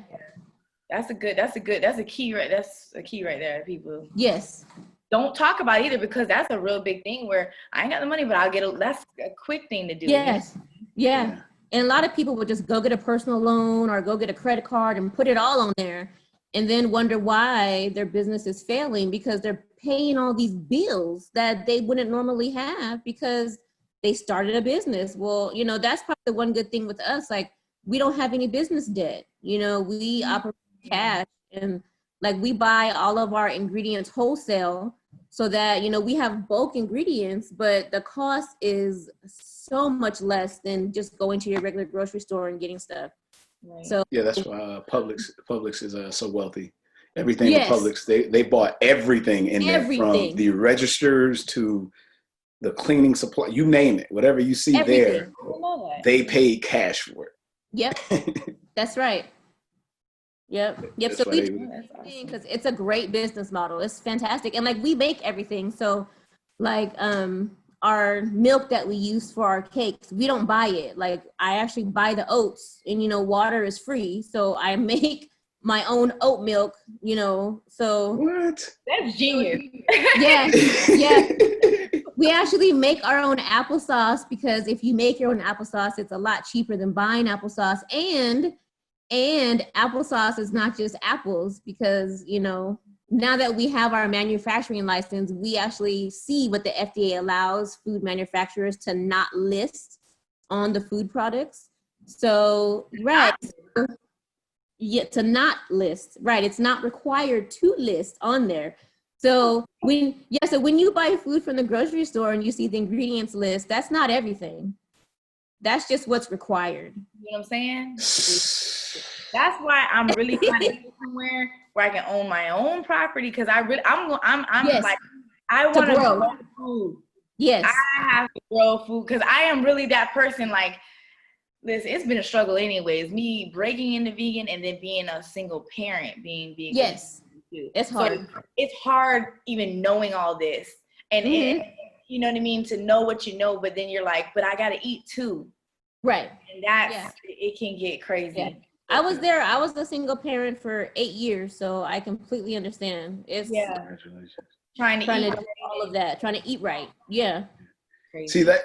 That's a key right there, people. Yes. don't talk about it either, because that's a real big thing where I ain't got the money, but that's a quick thing to do. Yes. Yeah. And a lot of people would just go get a personal loan or go get a credit card and put it all on there and then wonder why their business is failing, because they're paying all these bills that they wouldn't normally have because they started a business. Well, you know, that's probably the one good thing with us. Like, we don't have any business debt. You know, we operate cash, and like we buy all of our ingredients wholesale so that, you know, we have bulk ingredients, but the cost is so much less than just going to your regular grocery store and getting stuff. Right. So yeah, that's why Publix is so wealthy. Everything with Publix, they bought everything in there, from the registers to the cleaning supply, you name it, whatever you see there, they paid cash for it. Yep, that's right. Yep. So we do everything because it's a great business model. It's fantastic, and like we make everything. So, like our milk that we use for our cakes, we don't buy it. Like, I actually buy the oats, and, you know, water is free. So I make my own oat milk, you know, so. What? That's genius. Yeah. We actually make our own applesauce, because if you make your own applesauce, it's a lot cheaper than buying applesauce. And applesauce is not just apples, because, you know, now that we have our manufacturing license, we actually see what the FDA allows food manufacturers to not list on the food products. So, right. To not list, right. It's not required to list on there. So when you buy food from the grocery store and you see the ingredients list, that's not everything. That's just what's required. You know what I'm saying? That's why I'm really trying to get somewhere where I can own my own property, because I'm like, I want to grow food. Yes. I have to grow food, because I am really that person. Like, listen, it's been a struggle anyways, me breaking into vegan and then being a single parent, being vegan. Yes. It's hard. So it's hard even knowing all this. And, and you know what I mean? To know what you know, but then you're like, but I got to eat too. Right. And that's, it can get crazy. Yeah. I was a single parent for 8 years, so I completely understand. It's trying to do all of that, trying to eat right. Yeah. Crazy. See that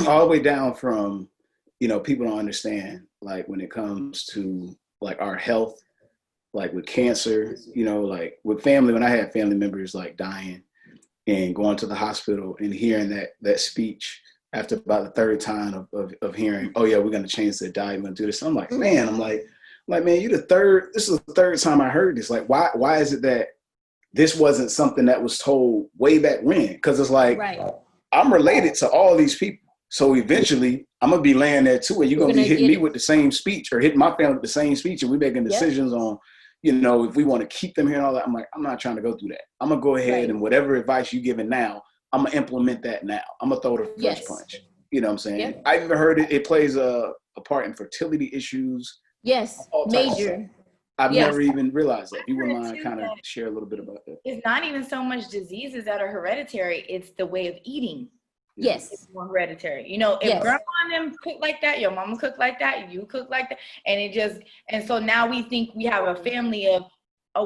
all the way down from, you know, people don't understand, like, when it comes to like our health, like with cancer, you know, like with family, when I had family members like dying and going to the hospital and hearing that speech after about the third time of hearing, oh yeah, we're going to change the diet, we're going to do this. I'm like, man, man, this is the third time I heard this. Like, why is it that this wasn't something that was told way back when? Because it's like, I'm related to all these people. So eventually I'm going to be laying there too, and you're going to be hitting me with the same speech, or hitting my family with the same speech, and we're making decisions on, you know, if we want to keep them here and all that. I'm like, I'm not trying to go through that. I'm going to go ahead and whatever advice you're giving now, I'm going to implement that now. I'm going to throw the first punch. You know what I'm saying? Yep. I've even heard it plays a part in fertility issues. Yes, major. I've never even realized that. If you wouldn't mind kind of share a little bit about that. It's not even so much diseases that are hereditary, it's the way of eating. Yes. It's more hereditary. You know, if grandma and them cook like that, your mama cook like that, you cook like that. And so now we think we have a family of,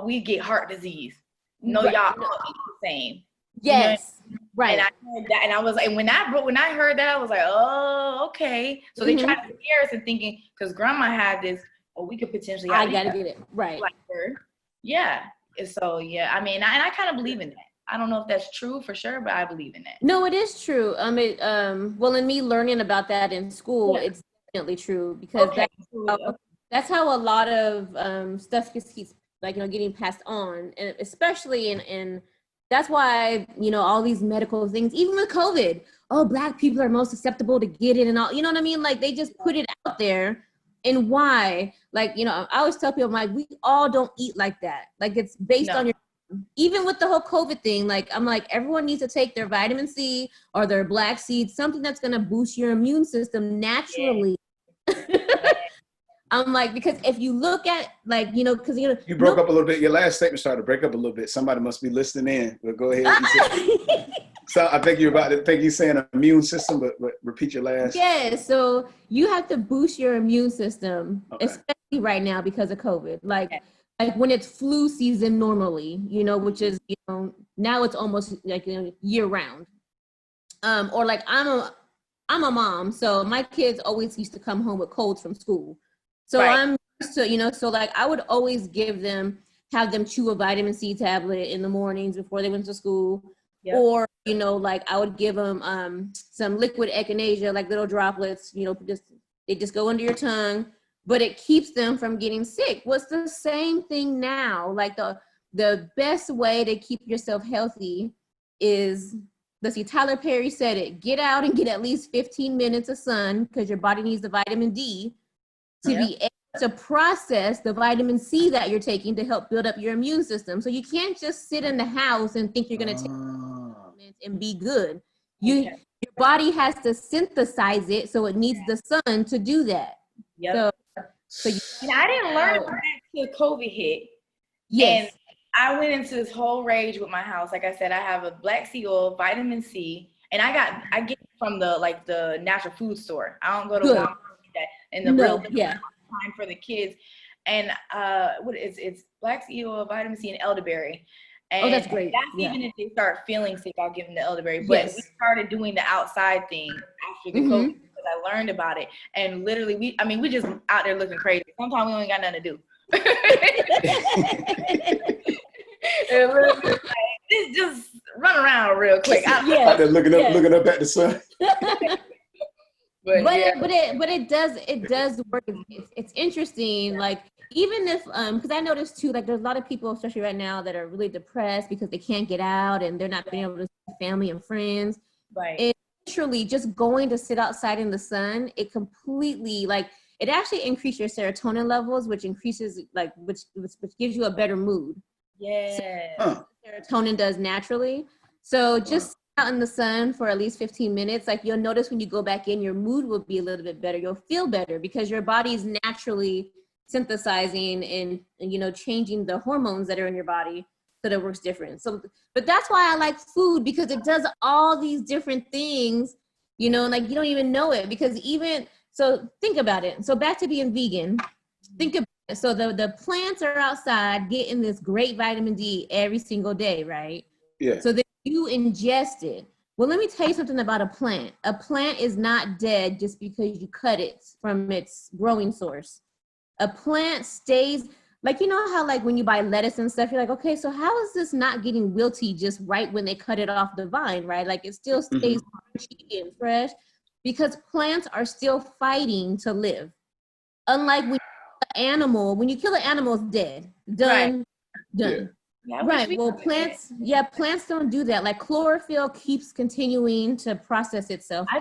we get heart disease. No, y'all all eat the same. Yes. You know? Right. And I heard that, and I was like, when I heard that, I was like, oh, okay. So they tried to scare us and thinking, because grandma had this, we could potentially I gotta get it. Right. Like her. Yeah. And so, I mean, I kind of believe in that. I don't know if that's true for sure, but I believe in that. No, it is true. Well, in me learning about that in school, it's definitely true, because that's how a lot of stuff keeps like, you know, getting passed on, and especially in that's why, you know, all these medical things, even with COVID, Black people are most susceptible to get it and all, you know what I mean? Like, they just put it out there. And why? Like, you know, I always tell people, I'm like, we all don't eat like that. Like, it's based on your, even with the whole COVID thing, like, I'm like, everyone needs to take their vitamin C or their black seeds, something that's going to boost your immune system naturally. I'm like, because if you look at, like, you know, because, you know. You broke up a little bit. Your last statement started to break up a little bit. Somebody must be listening in. But go ahead. So I think you're saying immune system, but repeat your last. Yeah, so you have to boost your immune system, especially right now because of COVID. Like, like when it's flu season normally, which is, now it's almost like year round. Or like I'm a mom, so my kids always used to come home with colds from school. So I'm used to, so like I would always have them chew a vitamin C tablet in the mornings before they went to school. Yep. Or, like I would give them some liquid echinacea, like little droplets, they just go under your tongue, but it keeps them from getting sick. What's the same thing now? Like the best way to keep yourself healthy is, let's see, Tyler Perry said it, get out and get at least 15 minutes of sun because your body needs the vitamin D to be able to process the vitamin C that you're taking to help build up your immune system. So you can't just sit in the house and think you're going to take supplements and be good. Your body has to synthesize it, so it needs the sun to do that. Yep. So and I didn't learn about that until COVID hit. Yes. And I went into this whole rage with my house. Like I said, I have a black sea oil, vitamin C, and I get it from the natural food store. I don't go to Walmart that and the real time for the kids. And it's black sea oil, vitamin C, and elderberry. And that's great. That's even if they start feeling sick, I'll give them the elderberry. But we started doing the outside thing after the COVID because I learned about it. And literally, we just out there looking crazy. Sometimes we only got nothing to do. It's just run around real quick. Out there looking up at the sun. But it does work. It's interesting. Like even if because I noticed too, like there's a lot of people, especially right now, that are really depressed because they can't get out and they're not being able to see family and friends. Right. It literally just going to sit outside in the sun, it completely it actually increases your serotonin levels, which increases which gives you a better mood. Yeah. So serotonin does naturally. So just out in the sun for at least 15 minutes, like you'll notice when you go back in, your mood will be a little bit better. You'll feel better because your body's naturally synthesizing and changing the hormones that are in your body so that it works different. So, but that's why I like food, because it does all these different things, like you don't even know it, because so think about it. So back to being vegan, think about it. So the plants are outside getting this great vitamin D every single day, right? Yeah. So then you ingest it. Well, let me tell you something about a plant. A plant is not dead just because you cut it from its growing source. A plant stays, how when you buy lettuce and stuff, you're like, okay, so how is this not getting wilty just right when they cut it off the vine, right? Like it still stays crunchy and fresh because plants are still fighting to live. Unlike when you kill an animal, it's dead. Done. Yeah, right. Well, plants don't do that. Like chlorophyll keeps continuing to process itself. I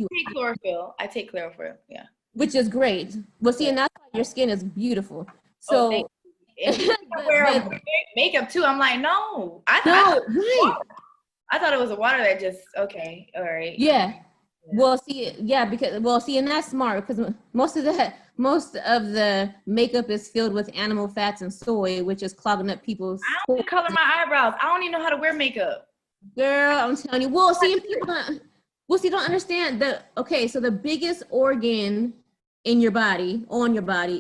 take chlorophyll. Yeah. Which is great. Well, see, and that's why your skin is beautiful. So, I wear makeup too. I'm like, no. I thought it was a water that just okay, all right. Yeah. Well, see, and that's smart because most of the makeup is filled with animal fats and soy, which is clogging up people's. I don't color my eyebrows. I don't even know how to wear makeup. Girl, I'm telling you. Well, see, people don't understand so the biggest organ on your body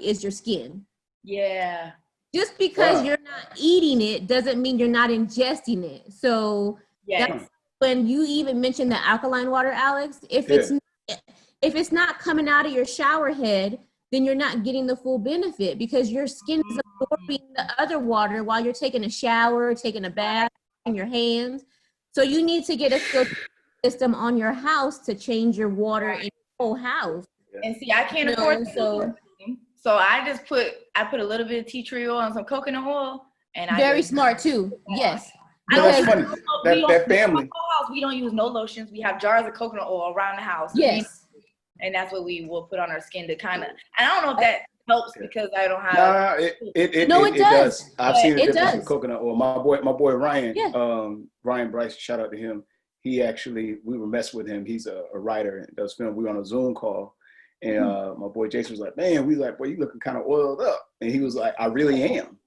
is your skin. Yeah. Just because you're not eating it doesn't mean you're not ingesting it. So that's when you even mentioned the alkaline water, Alex, if it's not coming out of your shower head, then you're not getting the full benefit because your skin is absorbing the other water while you're taking a shower, taking a bath, in your hands. So you need to get a filter system on your house to change your water in your whole house. And see, I can't afford so I just put a little bit of tea tree oil and some coconut oil, and very smart too. Yes. That's funny. That family. We don't use no lotions. We have jars of coconut oil around the house. Yes. And that's what we will put on our skin to kind of. And I don't know if that helps because I don't have. It does. I've seen the difference with coconut oil. My boy Ryan, Ryan Bryce, shout out to him. We were messing with him. He's a writer and does film. We were on a Zoom call. And my boy Jason was like, man, we like, boy, you looking kind of oiled up. And he was like, I really am.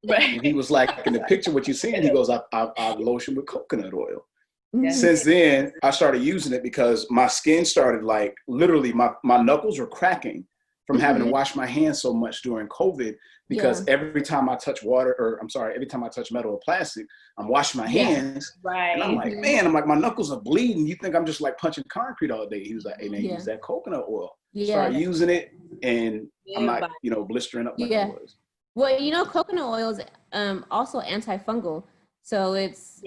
Right. And he was like, in the picture, what you're seeing, he goes, I lotion with coconut oil. Yeah. Since then, I started using it because my skin started literally my knuckles were cracking from having to wash my hands so much during COVID, because every time I touch every time I touch metal or plastic, I'm washing my hands. Right. And I'm like, man, my knuckles are bleeding. You think I'm just like punching concrete all day. He was like, hey man, use that coconut oil. Start using it, and I'm not, blistering up like I was. Well, coconut oil is also antifungal. So it's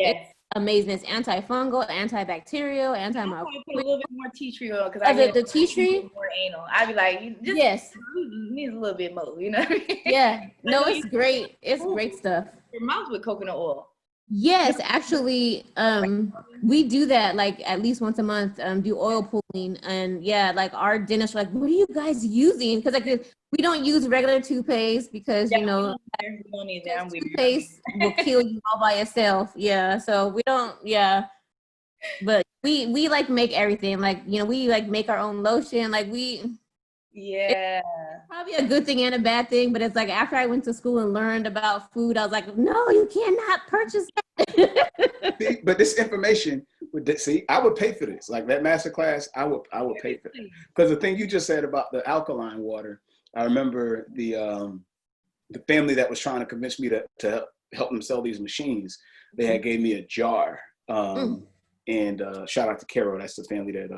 amazing. It's antifungal, antibacterial, antimicrobial. Put a little bit more tea tree oil, because I the tea tree. More anal. I'd be like, needs a little bit more, you know what I mean? Yeah, no, it's great. It's great stuff. Your mouth with coconut oil. Yes, actually, we do that like at least once a month. Do oil pulling, and like our dentists are like, "What are you guys using?" Because like we don't use regular toothpaste because we don't need that. Toothpaste will kill you all by itself. Yeah, so we don't. Yeah, but we like make everything. Like we like make our own lotion. Like we. Yeah. It's probably a good thing and a bad thing, but it's like after I went to school and learned about food, I was like, no, you cannot purchase that. But this information, I would pay for this. Like that master class, I would pay for it. Because the thing you just said about the alkaline water, I remember the family that was trying to convince me to help them sell these machines. They had gave me a jar. And shout out to Carol, that's the family that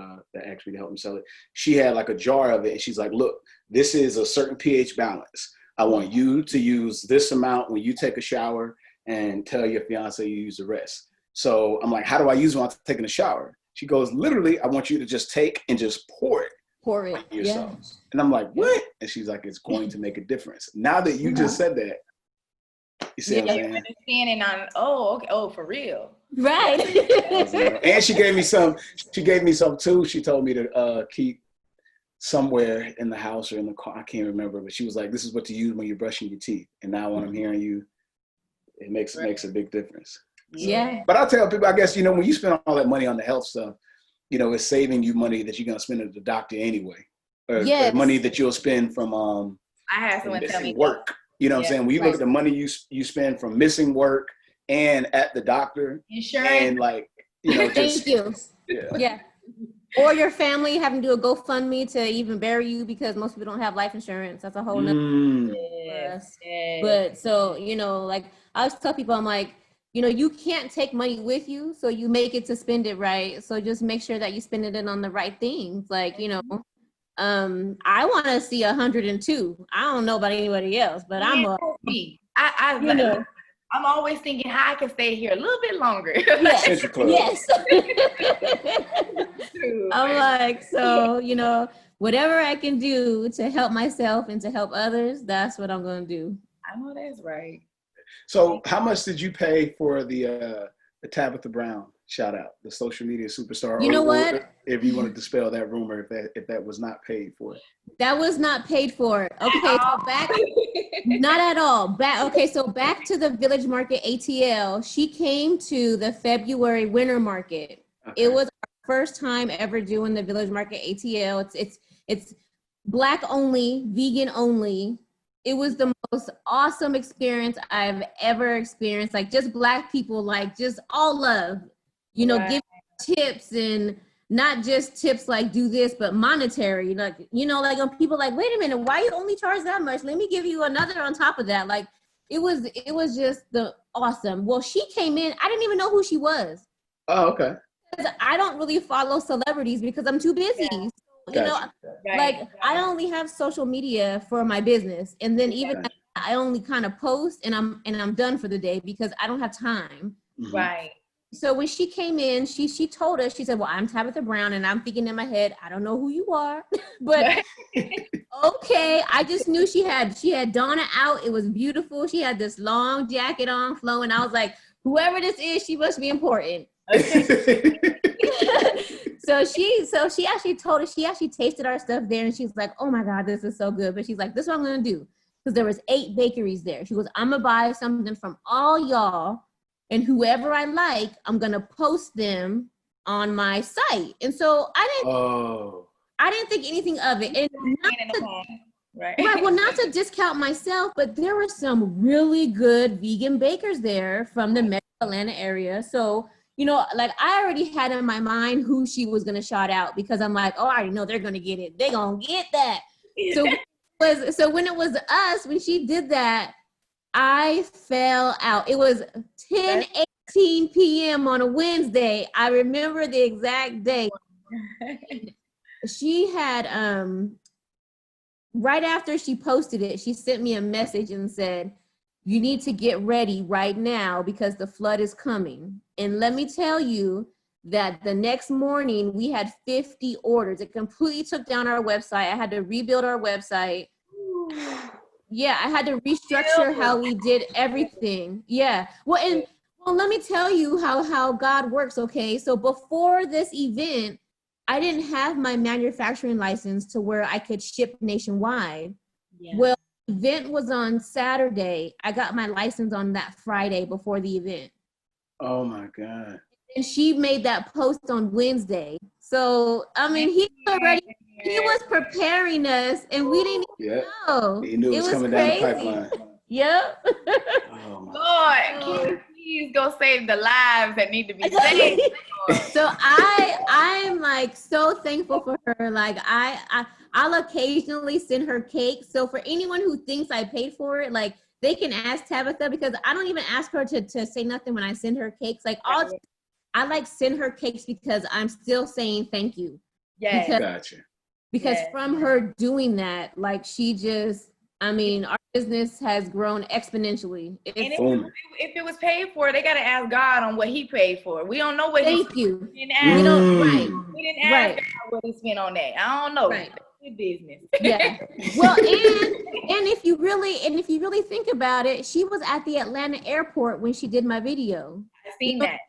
asked me to help them sell it. She had like a jar of it, and she's like, look, this is a certain pH balance. I want you to use this amount when you take a shower, and tell your fiance you use the rest. So I'm like, how do I use it when I'm taking a shower? She goes, literally, I want you to just take and just pour it on yourself. Yeah. And I'm like, what? And she's like, it's going to make a difference. Now that you just said that, you see what I'm saying? Understanding on, okay, for real. Right. And she gave me some too. She told me to keep somewhere in the house or in the car. I can't remember, but she was like, this is what to use when you're brushing your teeth. And now when I'm hearing you, it makes a big difference. Yeah. But I'll tell people, I guess, when you spend all that money on the health stuff, it's saving you money that you're going to spend at the doctor anyway. Or money that you'll spend from I had someone tell me work. You know what I'm saying? When you look at the money you spend from missing work and at the doctor, insurance, and like, thank you. Yeah. Or your family having to do a GoFundMe to even bury you because most people don't have life insurance. That's a whole nother But so, like I always tell people, I'm like, you can't take money with you, so you make it to spend it right. So just make sure that you spend it on the right things. Like, I want to see 102. I don't know about anybody else, but I'm always thinking how I can stay here a little bit longer. Yes. I'm like, so, whatever I can do to help myself and to help others, that's what I'm going to do. I know that's right. So how much did you pay for the Tabitha Brown shout out, the social media superstar? You know what? Or if you want to dispel that rumor, if that was not paid for. That was not paid for. Okay, so back, not at all. So back to the Village Market ATL. She came to the February winter market. Okay. It was our first time ever doing the Village Market ATL. It's Black only, vegan only. It was the most awesome experience I've ever experienced. Like just Black people, like just all love, give tips, and not just tips like do this, but monetary. Like, like when people like, wait a minute, why you only charge that much? Let me give you another on top of that. Like it was just the awesome. Well, she came in, I didn't even know who she was. Oh, okay. I don't really follow celebrities because I'm too busy. Yeah. Like I only have social media for my business, and then even I only kind of post and I'm done for the day because I don't have time. Right. So when she came in, she told us, she said, well, I'm Tabitha Brown, and I'm thinking in my head, I don't know who you are, but okay. I just knew she had Donna out. It was beautiful. She had this long jacket on, flowing. I was like, whoever this is, she must be important. Okay. So she actually told us, she actually tasted our stuff there, and she's like, oh my God, this is so good. But she's like, this is what I'm going to do. Because there was 8 bakeries there. She goes, I'm going to buy something from all y'all, and whoever I like, I'm going to post them on my site. And so I didn't think anything of it. And not to discount myself, but there were some really good vegan bakers there from the Metro Atlanta area. So, like I already had in my mind who she was going to shout out, because I'm like, oh, I already know they're going to get it. They're going to get that. So when it was us, when she did that, I fell out. It was 10:18 p.m. on a Wednesday. I remember the exact day. She had right after she posted it, she sent me a message and said, "You need to get ready right now because the flood is coming." And let me tell you that the next morning we had 50 orders. It completely took down our website. I had to rebuild our website. Yeah, I had to restructure how we did everything. Yeah. Well, let me tell you how God works, okay? So before this event, I didn't have my manufacturing license to where I could ship nationwide. Yeah. Well, the event was on Saturday. I got my license on that Friday before the event. Oh my God. And she made that post on Wednesday. So, I mean, he was preparing us and we didn't even know. He knew it was coming crazy. Down the pipeline. Yep. Oh my Lord, can you please go save the lives that need to be saved? So I'm like so thankful for her. Like I'll occasionally send her cake. So for anyone who thinks I paid for it, like they can ask Tabitha, because I don't even ask her to say nothing when I send her cakes. Like I like send her cakes because I'm still saying thank you. Yeah. Gotcha. Because from her doing that, like she just, I mean, our business has grown exponentially. And if it was paid for, they got to ask God on what he paid for. We don't know what Thank you. We didn't ask, We didn't ask God what he spent on that. I don't know. Right. It's business. Yeah. Well, and if you really think about it, she was at the Atlanta airport when she did my video. I seen that.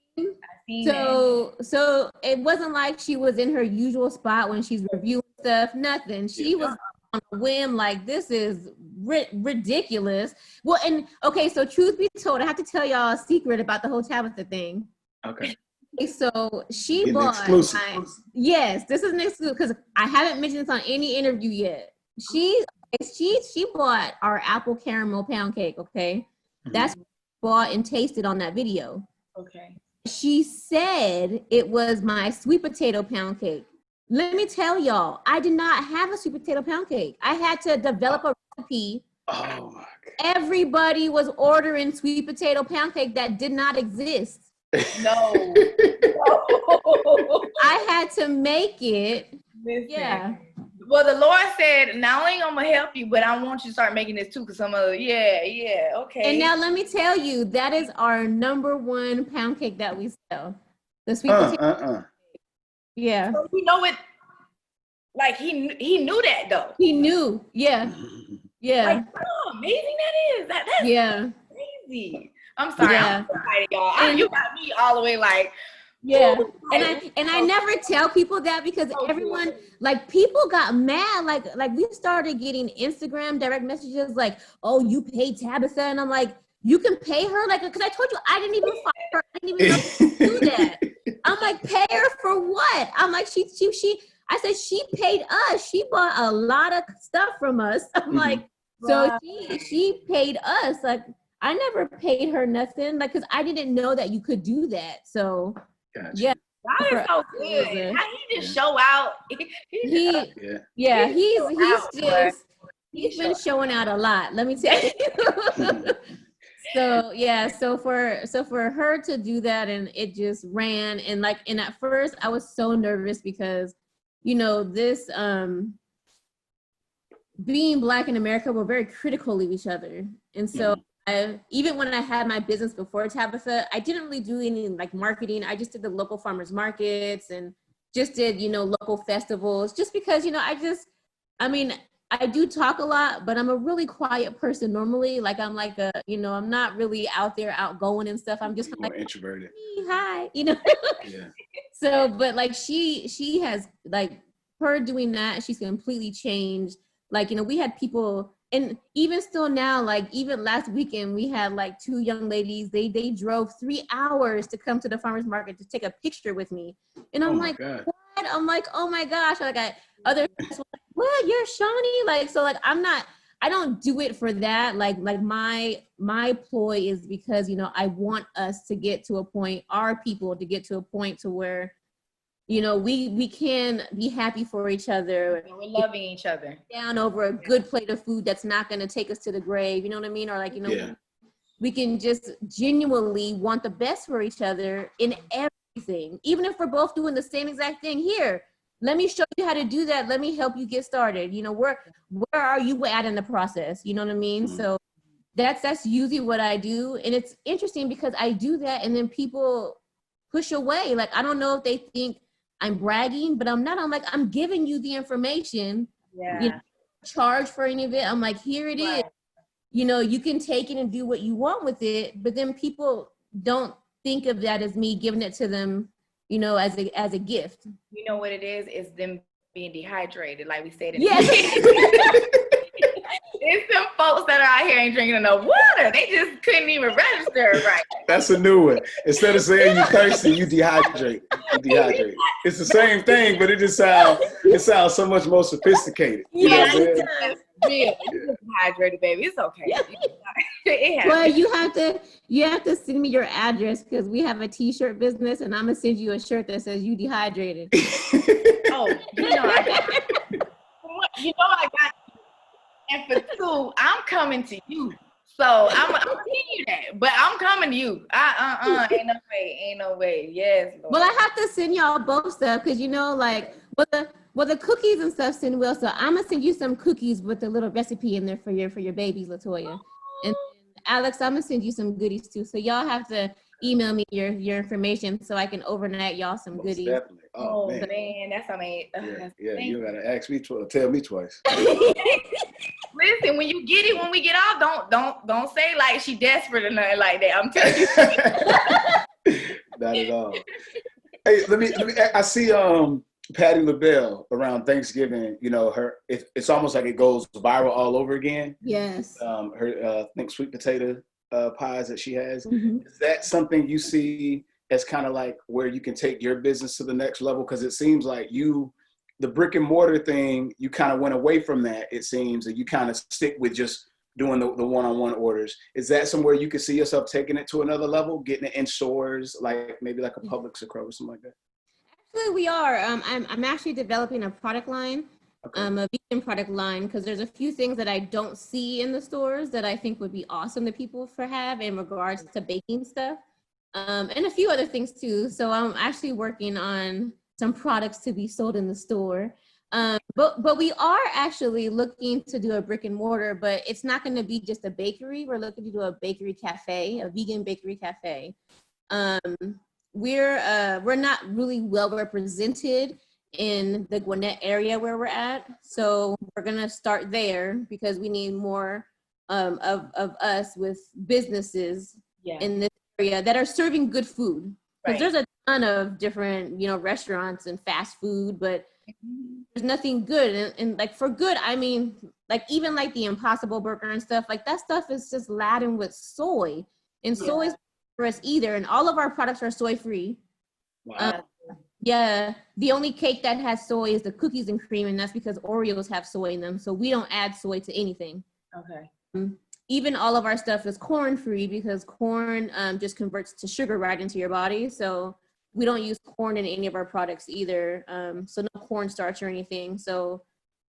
So it wasn't like she was in her usual spot when she's reviewing stuff, nothing. She was on a whim, like this is ridiculous. Well, and okay, so truth be told, I have to tell y'all a secret about the whole Tabitha thing. Okay. So she bought, yes, this is an exclusive because I haven't mentioned this on any interview yet. She bought our apple caramel pound cake, okay? That's what she bought and tasted on that video. Okay. She said it was my sweet potato pound cake. Let me tell y'all, I did not have a sweet potato pound cake. I had to develop a recipe. Oh my God. Everybody was ordering sweet potato pound cake that did not exist. No. I had to make it. Listen. Yeah. Well, the Lord said, not only I'm gonna help you, but I want you to start making this too, because some of okay. And now let me tell you, that is our #1 pound cake that we sell. The sweet potato. Yeah. So you know it. Like he knew that though. He knew. Yeah. Yeah. Like, how amazing that is. That's crazy. I'm sorry. Yeah. I'm excited, y'all. You got me all the way like. Yeah, and I never tell people that because everyone, like, people got mad. Like we started getting Instagram direct messages like, "Oh, you paid Tabitha," and I'm like, "You can pay her?" Like, because I told you I didn't even follow her. I didn't even know to do that. I'm like, pay her for what? I'm like, she. I said she paid us. She bought a lot of stuff from us. I'm like, so she paid us. Like, I never paid her nothing. Like, because I didn't know that you could do that. So. Gotcha. Yeah, God is so good. How he just show out. He's been showing out a lot. Let me tell you. So for her to do that, and it just ran, and at first I was so nervous because, this being Black in America, we're very critical of each other, and so. Even when I had my business before Tabitha, I didn't really do any marketing. I just did the local farmers markets and just did, local festivals just because, I do talk a lot, but I'm a really quiet person normally. Like I'm I'm not really out there outgoing and stuff. I'm just more introverted. Hi, Yeah. So, but she has her doing that, she's completely changed. We had people. And even still now, even last weekend, we had 2 young ladies. They drove 3 hours to come to the farmer's market to take a picture with me. And I'm like, God. what? I'm like, oh my gosh. Other guys were like, what? You're Shawnee? I don't do it for that. My ploy is because, I want us to get to a point, our people to get to a point to where You know, we can be happy for each other. We're loving each other. Down over a good plate of food that's not going to take us to the grave. You know what I mean? Or like, you know, we can just genuinely want the best for each other in everything. Even if we're both doing the same exact thing. Here, let me show you how to do that. Let me help you get started. You know, where are you at in the process? You know what I mean? So that's usually what I do. And it's interesting because I do that and then people push away. Like, I don't know if they think I'm bragging, but I'm not. I'm like, I'm giving you the information. Yeah. You know, charge for any of it. I'm like, here it is. You know, you can take it and do what you want with it, but then people don't think of that as me giving it to them, you know, as a gift. You know what it is? It's them being dehydrated, like we said. It's some folks that are out here ain't drinking enough water. They just couldn't even register right. That's a new one. Instead of saying you thirsty, you dehydrate. You dehydrate. It's the same thing, but it sounds so much more sophisticated. You know what I'm saying? Real. You just dehydrated, baby. It's okay. Well, you have to send me your address because we have a t-shirt business, and I'm gonna send you a shirt that says you dehydrated. Oh, you know I got. And for two, I'm coming to you. So I'm gonna give you that. But I'm coming to you. Ain't no way. Yes, Lord. Well, I have to send y'all both stuff because you know, like, the cookies and stuff send well. So I'm gonna send you some cookies with a little recipe in there for your babies, LaToya. And Alex, I'm gonna send you some goodies too. So y'all have to email me your information so I can overnight y'all some goodies. Definitely. Oh man, that's amazing. You gotta ask me tell me twice. Listen, when you get it, when we get off, don't say like she desperate or nothing like that. I'm telling you. Not at all. Hey, let me. I see Patti LaBelle around Thanksgiving. You know, it's almost like it goes viral all over again. Yes. Her I think sweet potato pies that she has. Mm-hmm. Is that something you see as kind of like where you can take your business to the next level? Because it seems like the brick and mortar thing, you kind of went away from that, it seems, and you kind of stick with just doing the one-on-one orders. Is that somewhere you could see yourself taking it to another level, getting it in stores, like maybe like a Publix or Kroger, something like that? Actually, we are. I'm actually developing a product line, a vegan product line, because there's a few things that I don't see in the stores that I think would be awesome that people have in regards to baking stuff, and a few other things too. So I'm actually working on some products to be sold in the store. But we are actually looking to do a brick and mortar, but it's not going to be just a bakery. We're looking to do a bakery cafe, a vegan bakery cafe. We're not really well represented in the Gwinnett area where we're at. So we're going to start there because we need more of us with businesses in this area that are serving good food. Because there's a ton of different, you know, restaurants and fast food, but there's nothing good. And like for good, I mean, like even like the Impossible Burger and stuff, like that stuff is just laden with soy. And soy is not for us either. And all of our products are soy free. Wow. The only cake that has soy is the cookies and cream, and that's because Oreos have soy in them. So we don't add soy to anything. Okay. Even all of our stuff is corn free because corn just converts to sugar right into your body. So we don't use corn in any of our products either. So no cornstarch or anything. So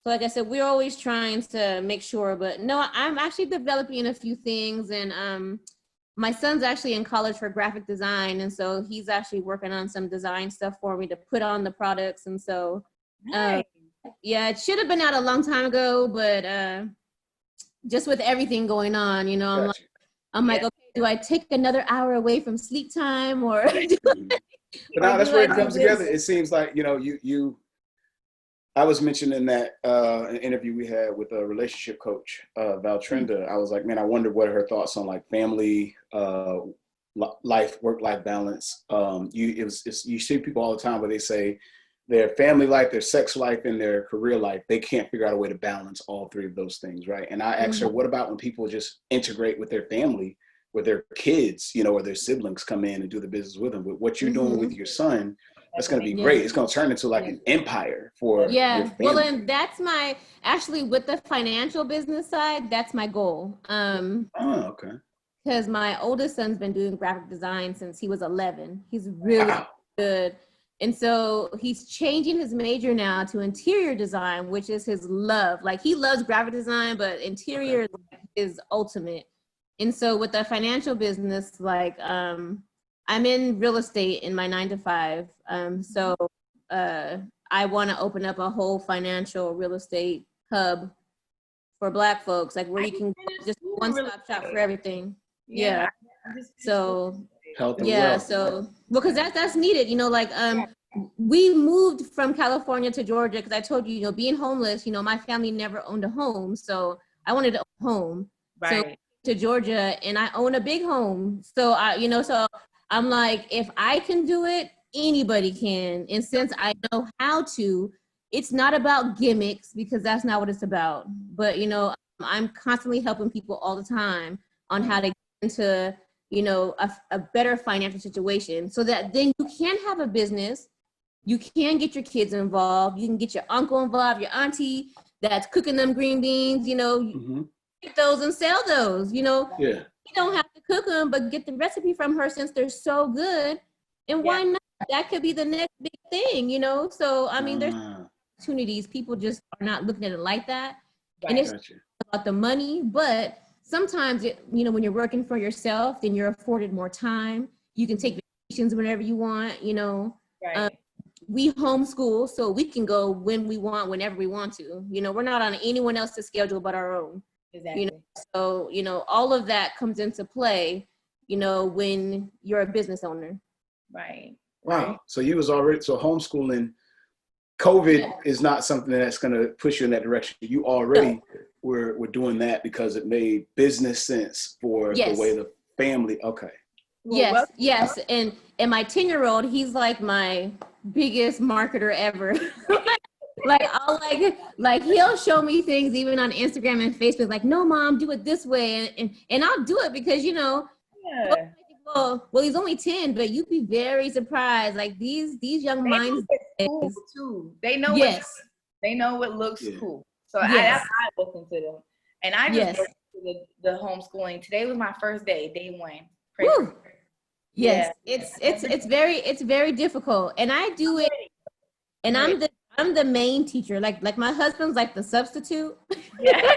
like I said, we're always trying to make sure, but no, I'm actually developing a few things. And my son's actually in college for graphic design. And so he's actually working on some design stuff for me to put on the products. And so, it should have been out a long time ago, but just with everything going on, you know, I'm like, okay, do I take another hour away from sleep time or? But now that's where it comes together. It seems like, you know, I was mentioning that an interview we had with a relationship coach, Valtrenda. I was like, man, I wonder what are her thoughts on like family, life, work-life balance. You see people all the time where they say their family life, their sex life, and their career life, they can't figure out a way to balance all three of those things, right? And I asked her, what about when people just integrate with their family, with their kids, you know, or their siblings come in and do the business with them? But what you're doing with your son, that's going to be great. It's going to turn into like an empire for your family. Well, and that's actually with the financial business side, that's my goal. Okay. Because my oldest son's been doing graphic design since he was 11. He's really good. And so he's changing his major now to interior design, which is his love. Like he loves graphic design, but interior is ultimate. And so with the financial business, like I'm in real estate in my 9 to 5. So I want to open up a whole financial real estate hub for Black folks, like where you can just one-stop shop for everything. Yeah. So Health and yeah, wealth. so because that's needed, you know, like we moved from California to Georgia because I told you, you know, being homeless, you know, my family never owned a home, so I wanted to own a home. Right. So to Georgia, and I own a big home, so so I'm like, if I can do it, anybody can. And since I know how to, it's not about gimmicks, because that's not what it's about. But you know, I'm constantly helping people all the time on how to get into, you know, a better financial situation, so that then you can have a business, you can get your kids involved, you can get your uncle involved, your auntie that's cooking them green beans, you know, get those and sell those, you know. Yeah. You don't have to cook them, but get the recipe from her since they're so good. And why not? That could be the next big thing, you know? So, I mean, there's opportunities. People just are not looking at it like that. Right. And it's about the money, but sometimes, you know, when you're working for yourself, then you're afforded more time. You can take vacations whenever you want, you know. Right. We homeschool, so we can go when we want, whenever we want to. You know, we're not on anyone else's schedule but our own. Exactly. You know, so, you know, all of that comes into play, you know, when you're a business owner. Right. Wow. Right. So you was already, so homeschooling, COVID is not something that's going to push you in that direction. You already were doing that because it made business sense for the way the family. Okay. Well, yes. And my 10-year-old, he's like my biggest marketer ever. Like I'll like he'll show me things even on Instagram and Facebook, like, no mom, do it this way, and I'll do it because, you know, well he's only 10, but you'd be very surprised, like these young minds cool too. They know they know what looks cool. So I listen to them, and I just go to the homeschooling. Today was my first day, day 1. Yes, it's very difficult, and I do it, and I'm the main teacher. Like my husband's like the substitute. Yeah.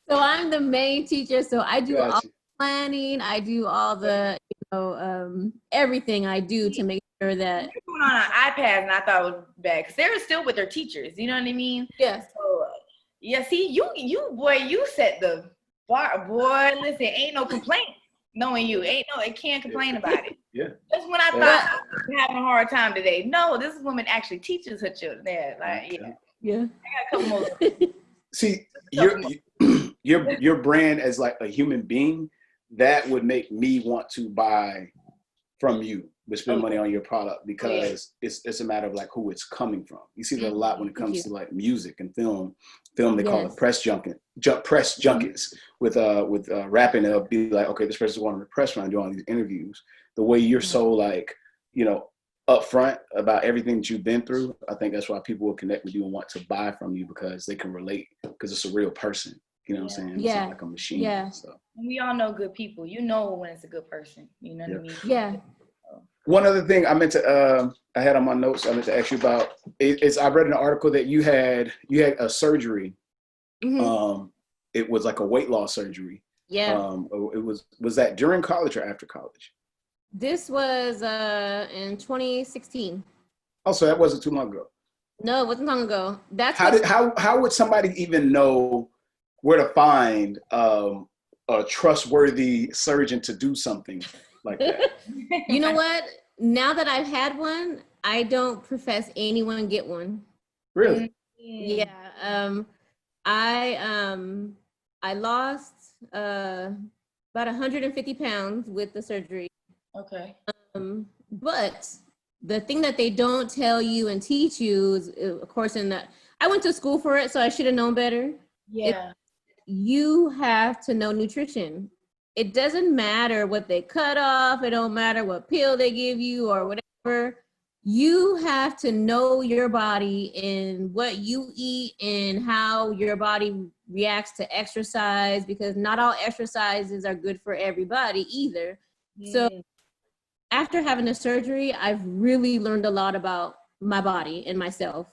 So I'm the main teacher. So I do all the planning. I do all the, you know, everything I do to make sure that. They're doing on an iPad, and I thought it was bad because they're still with their teachers. You know what I mean? Yes. So, see, you set the bar, boy. Listen, ain't no complaint. Knowing you, it can't complain about it. Yeah. That's when I thought I was having a hard time today. No, this woman actually teaches her children. Yeah, like yeah. I got a couple more. See, your brand as like a human being, that would make me want to buy from you, but spend money on your product, because it's a matter of like who it's coming from. You see that a lot when it comes to like music and film. They call it press junkets with rapping. They'll be like, okay, this person's wanting to press when I do all these interviews. The way you're so like, you know, upfront about everything that you've been through, I think that's why people will connect with you and want to buy from you, because they can relate, because it's a real person. You know what I'm saying? It's not like a machine. Yeah. So. We all know good people. You know when it's a good person. You know what I mean? Yeah. One other thing I meant to, I had on my notes, I meant to ask you about is I read an article that you had a surgery. Mm-hmm. It was like a weight loss surgery. Yeah. Was that during college or after college? This was in 2016. Oh, so that wasn't too long ago. No, it wasn't long ago. That's how would somebody even know where to find a trustworthy surgeon to do something like that? You know what? Now that I've had one, I don't profess anyone get one. Really? Yeah. I lost about 150 pounds with the surgery. Okay. But the thing that they don't tell you and teach you is, of course, I went to school for it, so I should have known better. Yeah. You have to know nutrition. It doesn't matter what they cut off. It don't matter what pill they give you or whatever. you have to know your body and what you eat and how your body reacts to exercise, because not all exercises are good for everybody either. So after having the surgery, I've really learned a lot about my body and myself.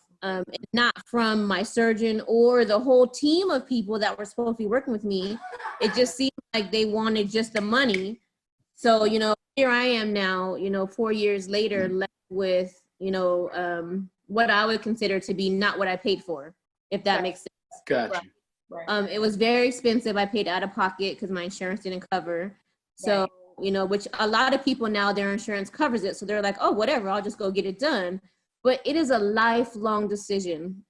Not from my surgeon or the whole team of people that were supposed to be working with me. It just seemed like they wanted just the money. So, you know, here I am now, you know, 4 years later, left with, you know, what I would consider to be not what I paid for, if that makes sense. Gotcha. Right. It was very expensive. I paid out of pocket because my insurance didn't cover. So, you know, which a lot of people now, their insurance covers it. So they're like, oh, whatever, I'll just go get it done. But it is a lifelong decision.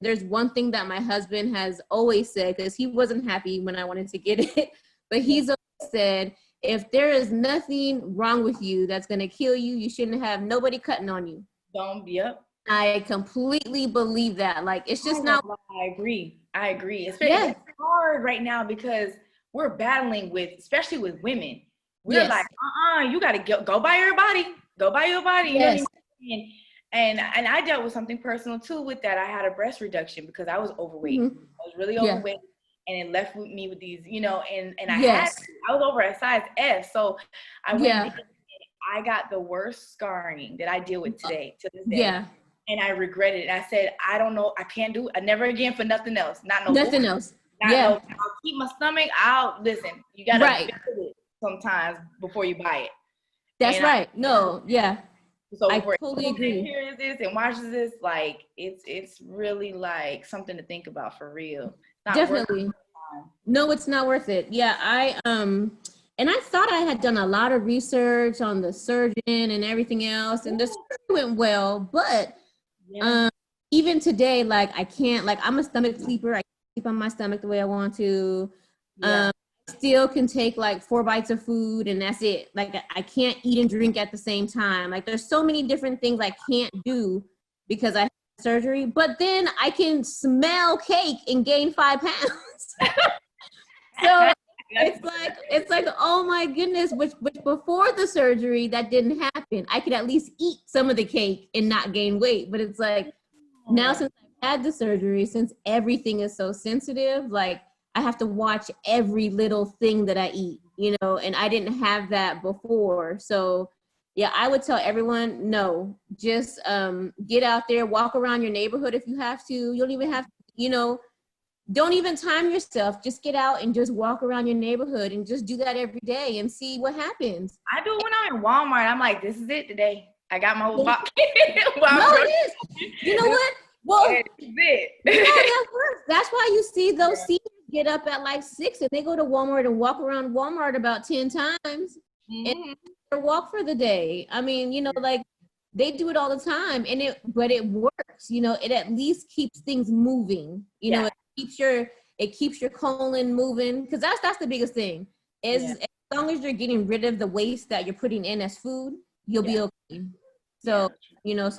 There's one thing that my husband has always said, because he wasn't happy when I wanted to get it, but he's always said, if there is nothing wrong with you that's going to kill you, you shouldn't have nobody cutting on you. Yep. I completely believe that. Like, it's just not. I agree. It's hard right now because we're battling with, especially with women. We're like, you got to go by your body. Go by your body. You know what I mean? And I dealt with something personal too with that. I had a breast reduction because I was overweight. I was really overweight, and it left with me with these, you know, and I was over a size F. So I went, I got the worst scarring that I deal with today to this day. Yeah. And I regretted it. I said, I don't know, I can't do it. Never again for nothing else. Nothing else. I'll keep my stomach out. Listen, you gotta fix it sometimes before you buy it. That's right. So I totally agree. Hears this and watches this, like it's really like something to think about for real. Definitely. No, it's not worth it. Yeah, and I thought I had done a lot of research on the surgeon and everything else, and the surgery went well, but even today, like I can't, like I'm a stomach sleeper. I can't sleep on my stomach the way I want to. Still can take like 4 bites of food and that's it. Like I can't eat and drink at the same time. Like there's so many different things I can't do because I had surgery, but then I can smell cake and gain 5 pounds. So it's like, oh my goodness, which before the surgery that didn't happen. I could at least eat some of the cake and not gain weight. But it's like now since I've had the surgery, since everything is so sensitive, like I have to watch every little thing that I eat, you know, and I didn't have that before. So yeah, I would tell everyone, no, just get out there, walk around your neighborhood if you have to. You don't even have to, you know, don't even time yourself. Just get out and just walk around your neighborhood and just do that every day and see what happens. I do it when I'm in Walmart. I'm like, this is it today. I got my walk. No, it is. You know what? Well, that's why you see those seniors get up at like 6 and they go to Walmart and walk around Walmart about 10 times and walk for the day. I mean, you know, like they do it all the time, and but it works. You know, it at least keeps things moving. You know, it keeps your colon moving, because that's the biggest thing. As long as you're getting rid of the waste that you're putting in as food, you'll be okay. So you know,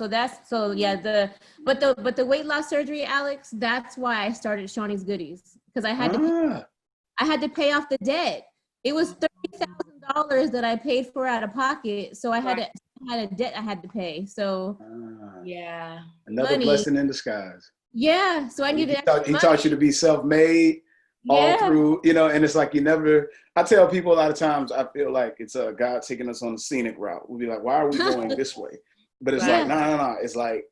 but the weight loss surgery, Alex, that's why I started Shawnee's Goodies, because I had to pay off the debt. It was $30,000 that I paid for out of pocket, so I had a debt I had to pay. So another blessing in disguise. Yeah, so I needed. He taught you to be self-made all through, you know, and it's like I tell people a lot of times, I feel like it's God taking us on a scenic route. We'll be like, why are we going this way? But it's like, no. It's like,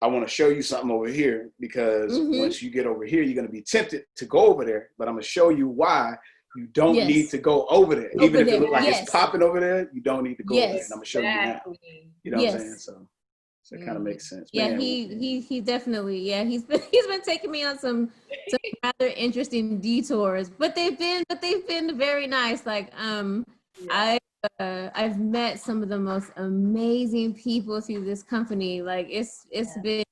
I want to show you something over here, because once you get over here, you're going to be tempted to go over there. But I'm going to show you why you don't need to go over there. Even if it looks like it's popping over there, you don't need to go over there. And I'm going to show you now. You know what I'm saying? So it kind of makes sense. Yeah, man, he definitely, he's been taking me on some rather interesting detours, but they've been very nice. Like I've met some of the most amazing people through this company. Like it's been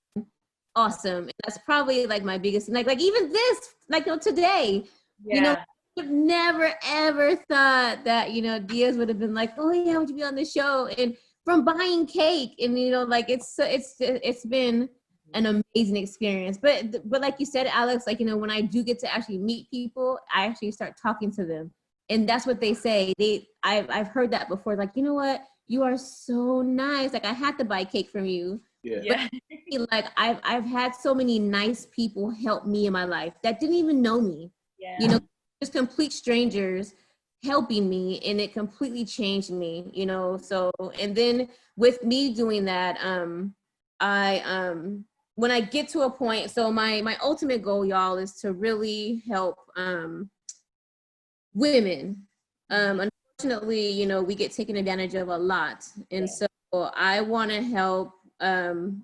awesome. And that's probably like my biggest, like even this, like today, you know, I've never ever thought that, you know, Diaz would have been like, oh yeah, would you be on the show? And from buying cake, and you know, like it's been an amazing experience. But like you said, Alex, like, you know, when I do get to actually meet people, I actually start talking to them, and that's what they say. I've heard that before. Like, you know what, you are so nice. Like I had to buy cake from you. Yeah. But, like I've had so many nice people help me in my life that didn't even know me. Yeah. You know, just complete strangers helping me, and it completely changed me, you know. So, and then with me doing that, when I get to a point, so my ultimate goal, y'all, is to really help women. Unfortunately, you know, we get taken advantage of a lot, and so I want to help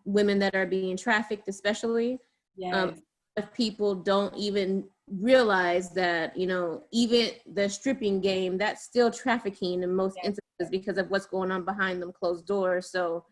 women that are being trafficked, especially. If people don't even realize that, you know, even the stripping game, that's still trafficking in most instances because of what's going on behind them closed doors. So,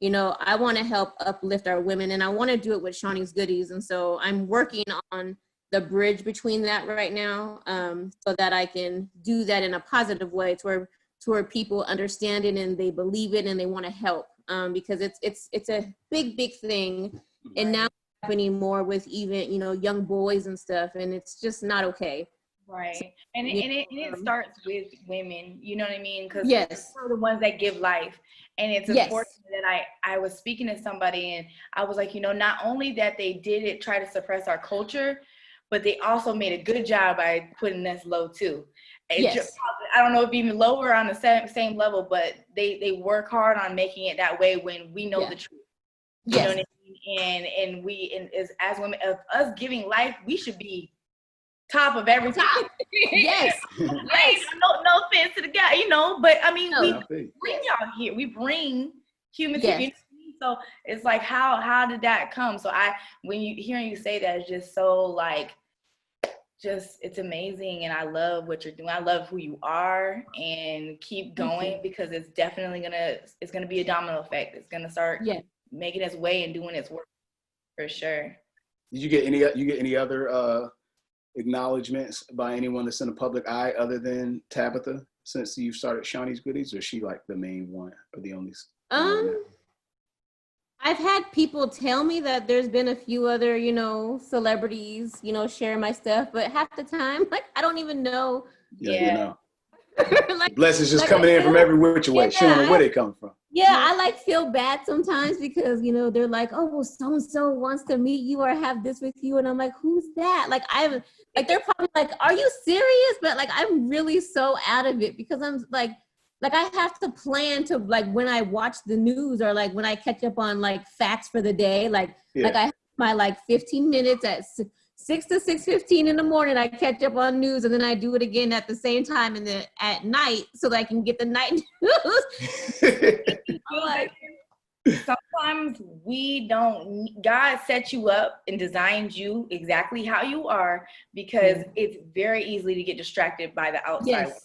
you know, I want to help uplift our women, and I want to do it with Shawnee's Goodies. And so I'm working on the bridge between that right now, so that I can do that in a positive way to where people understand it and they believe it and they want to help, because it's a big thing. And now happening more with even, you know, young boys and stuff, and it's just not okay. Right. And it starts with women, you know what I mean? Because we're the ones that give life. And it's unfortunate that I was speaking to somebody and I was like, you know, not only that they did it, try to suppress our culture, but they also made a good job by putting us low too. I don't know if even lower on the same level, but they work hard on making it that way when we know the truth. You know what I mean? And as women, of us giving life, we should be top of everything. Yes. No offense to the guy, you know, but I mean, we bring y'all here. We bring humans here. So it's like, how did that come? So when hearing you say that, it's just so like, it's amazing. And I love what you're doing. I love who you are, and keep going, because it's definitely gonna be a domino effect. It's gonna start making its way and doing its work for sure. Did you get any other acknowledgments by anyone that's in the public eye other than Tabitha since you started Shawnee's Goodies, or is she like the main one or the only? I've had people tell me that there's been a few other, you know, celebrities, you know, share my stuff, but half the time, like, I don't even know. You know. Like, blessings just coming in from every which way. She don't know where they come from. I like feel bad sometimes because, you know, they're like, oh, well, so-and-so wants to meet you or have this with you. And I'm like, who's that? Like, they're probably like, are you serious? But like, I'm really so out of it because I'm like I have to plan to, like, when I watch the news or like when I catch up on like facts for the day, like I have my like 15 minutes at 6 to 6:15 in the morning, I catch up on news, and then I do it again at the same time at night so that I can get the night news. Sometimes God set you up and designed you exactly how you are, because it's very easily to get distracted by the outside world.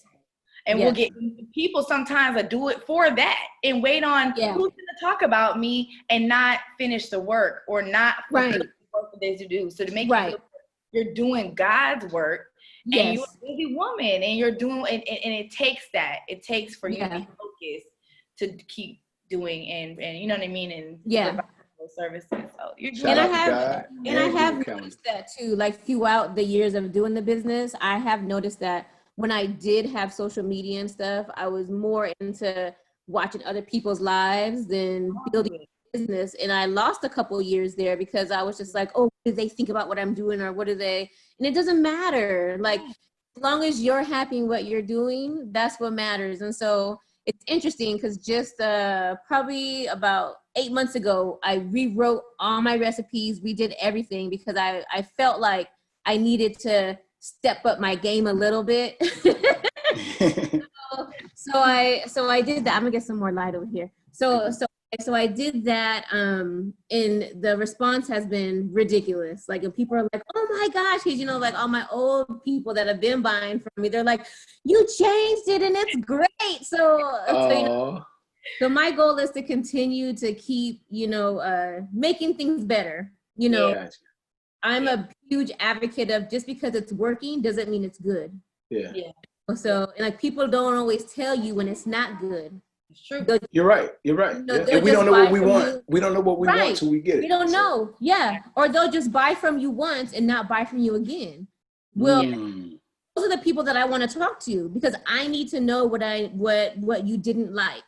And we'll get people sometimes that do it for that and wait on who's going to talk about me and not finish the work or not finish the work that they do. So to make you feel you're doing God's work, and you're a busy woman, and you're doing, and it takes that. It takes for you to be focused to keep doing and you know what I mean, and provide those services. So you're doing. And I have noticed that too. Like throughout the years of doing the business, I have noticed that when I did have social media and stuff, I was more into watching other people's lives than building business. And I lost a couple of years there because I was just like, oh, what do they think about what I'm doing, or what do they, and it doesn't matter. Like, as long as you're happy in what you're doing, that's what matters. And so it's interesting because just probably about 8 months ago, I rewrote all my recipes, redid everything because I felt like I needed to step up my game a little bit. so I did that. I'm gonna get some more light over here. So I did that, and the response has been ridiculous. Like, if people are like, oh my gosh, because, you know, like all my old people that have been buying from me, they're like, you changed it and it's great. So you know, so my goal is to continue to keep, you know, making things better. You know, I'm a huge advocate of just because it's working doesn't mean it's good. So, and like, people don't always tell you when it's not good. It's true. You're right. You know, and we don't know what we want. We don't know what we want till we get it. We don't know. Or they'll just buy from you once and not buy from you again. Well, those are the people that I want to talk to, because I need to know what you didn't like.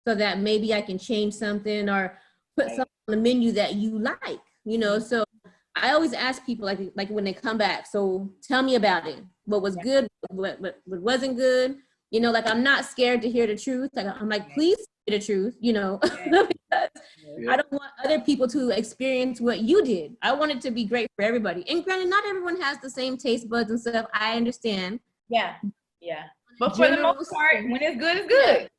so that maybe I can change something or put something on the menu that you like, you know? So I always ask people like when they come back, so tell me about it. What was good, what wasn't good, you know, like I'm not scared to hear the truth. Like I'm like, please hear the truth, you know, because I don't want other people to experience what you did. I want it to be great for everybody. And granted, not everyone has the same taste buds and stuff. I understand. Yeah. But for the most part, when it's good, it's good.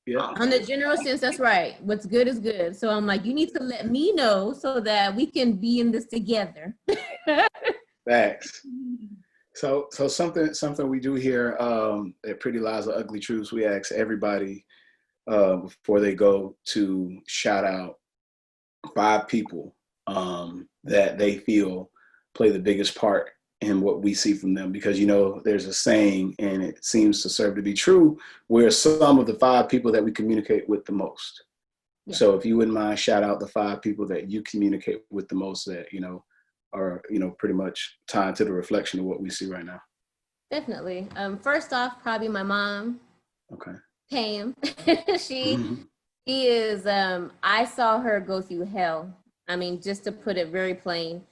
Yeah. On the general sense, that's right. What's good is good. So I'm like, you need to let me know so that we can be in this together. Facts. So something we do here at Pretty Lies or Ugly Truths, we ask everybody before they go to shout out 5 people that they feel play the biggest part in what we see from them, because, you know, there's a saying, and it seems to serve to be true, we're some of the 5 people that we communicate with the most. Yeah. So if you wouldn't mind, shout out the 5 people that you communicate with the most that, you know, are, you know, pretty much tied to the reflection of what we see right now. Definitely. First off, probably my mom. Okay. Pam. She is, I saw her go through hell. I mean, just to put it very plain.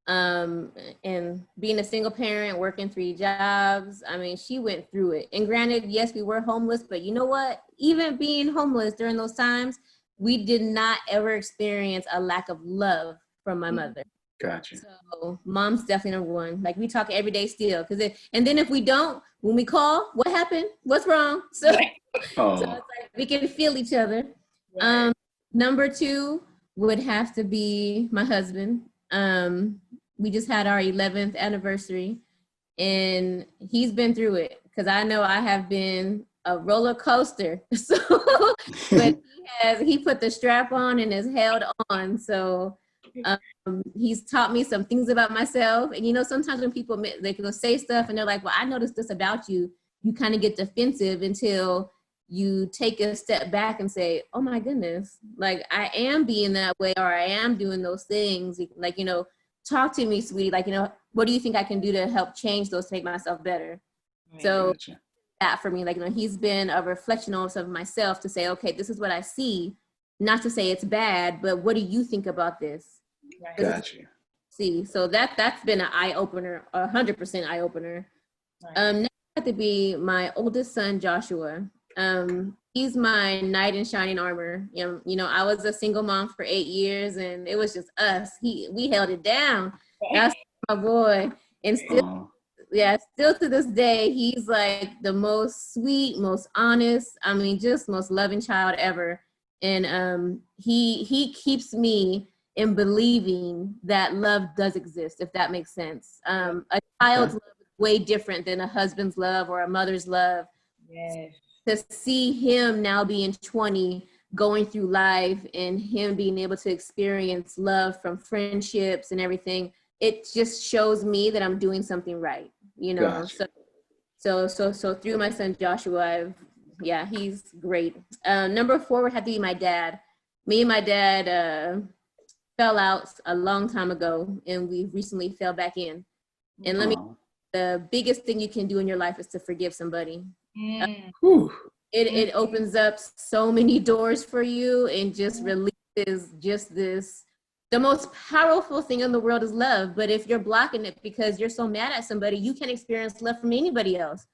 And being a single parent, working 3 jobs, I mean, she went through it. And granted, yes, we were homeless, but you know what? Even being homeless during those times, we did not ever experience a lack of love from my mother. Gotcha. So mom's definitely number 1. Like we talk every day still, and then if we don't, when we call, what happened? What's wrong? So, so it's like we can feel each other. Right. Number 2 would have to be my husband. We just had our 11th anniversary, and he's been through it, because I know I have been a roller coaster. So, but he put the strap on and has held on. So he's taught me some things about myself. And, you know, sometimes when people, they can say stuff and they're like, well, I noticed this about you. You kind of get defensive until you take a step back and say, oh my goodness, like I am being that way, or I am doing those things. Like, you know, talk to me, sweetie. Like, you know, what do you think I can do to help change those, to make myself better? Right. So gotcha. That for me, like, you know, he's been a reflection also of myself to say, okay, this is what I see. Not to say it's bad, but what do you think about this? Right. Gotcha. See, so that's been an eye opener, 100% eye opener. Right. Next had to be my oldest son, Joshua. He's my knight in shining armor. You know, I was a single mom for 8 years, and it was just us. We held it down. That's my boy. And still, still to this day, he's like the most sweet, most honest, I mean, just most loving child ever. And he keeps me in believing that love does exist, if that makes sense. A child's love is way different than a husband's love or a mother's love. Yes. To see him now being 20, going through life, and him being able to experience love from friendships and everything, it just shows me that I'm doing something right, you know. Gotcha. So through my son Joshua, he's great. Number 4 would have to be my dad. Me and my dad fell out a long time ago, and we recently fell back in. And the biggest thing you can do in your life is to forgive somebody. It opens up so many doors for you, and just releases just this. The most powerful thing in the world is love. But if you're blocking it because you're so mad at somebody, you can't experience love from anybody else.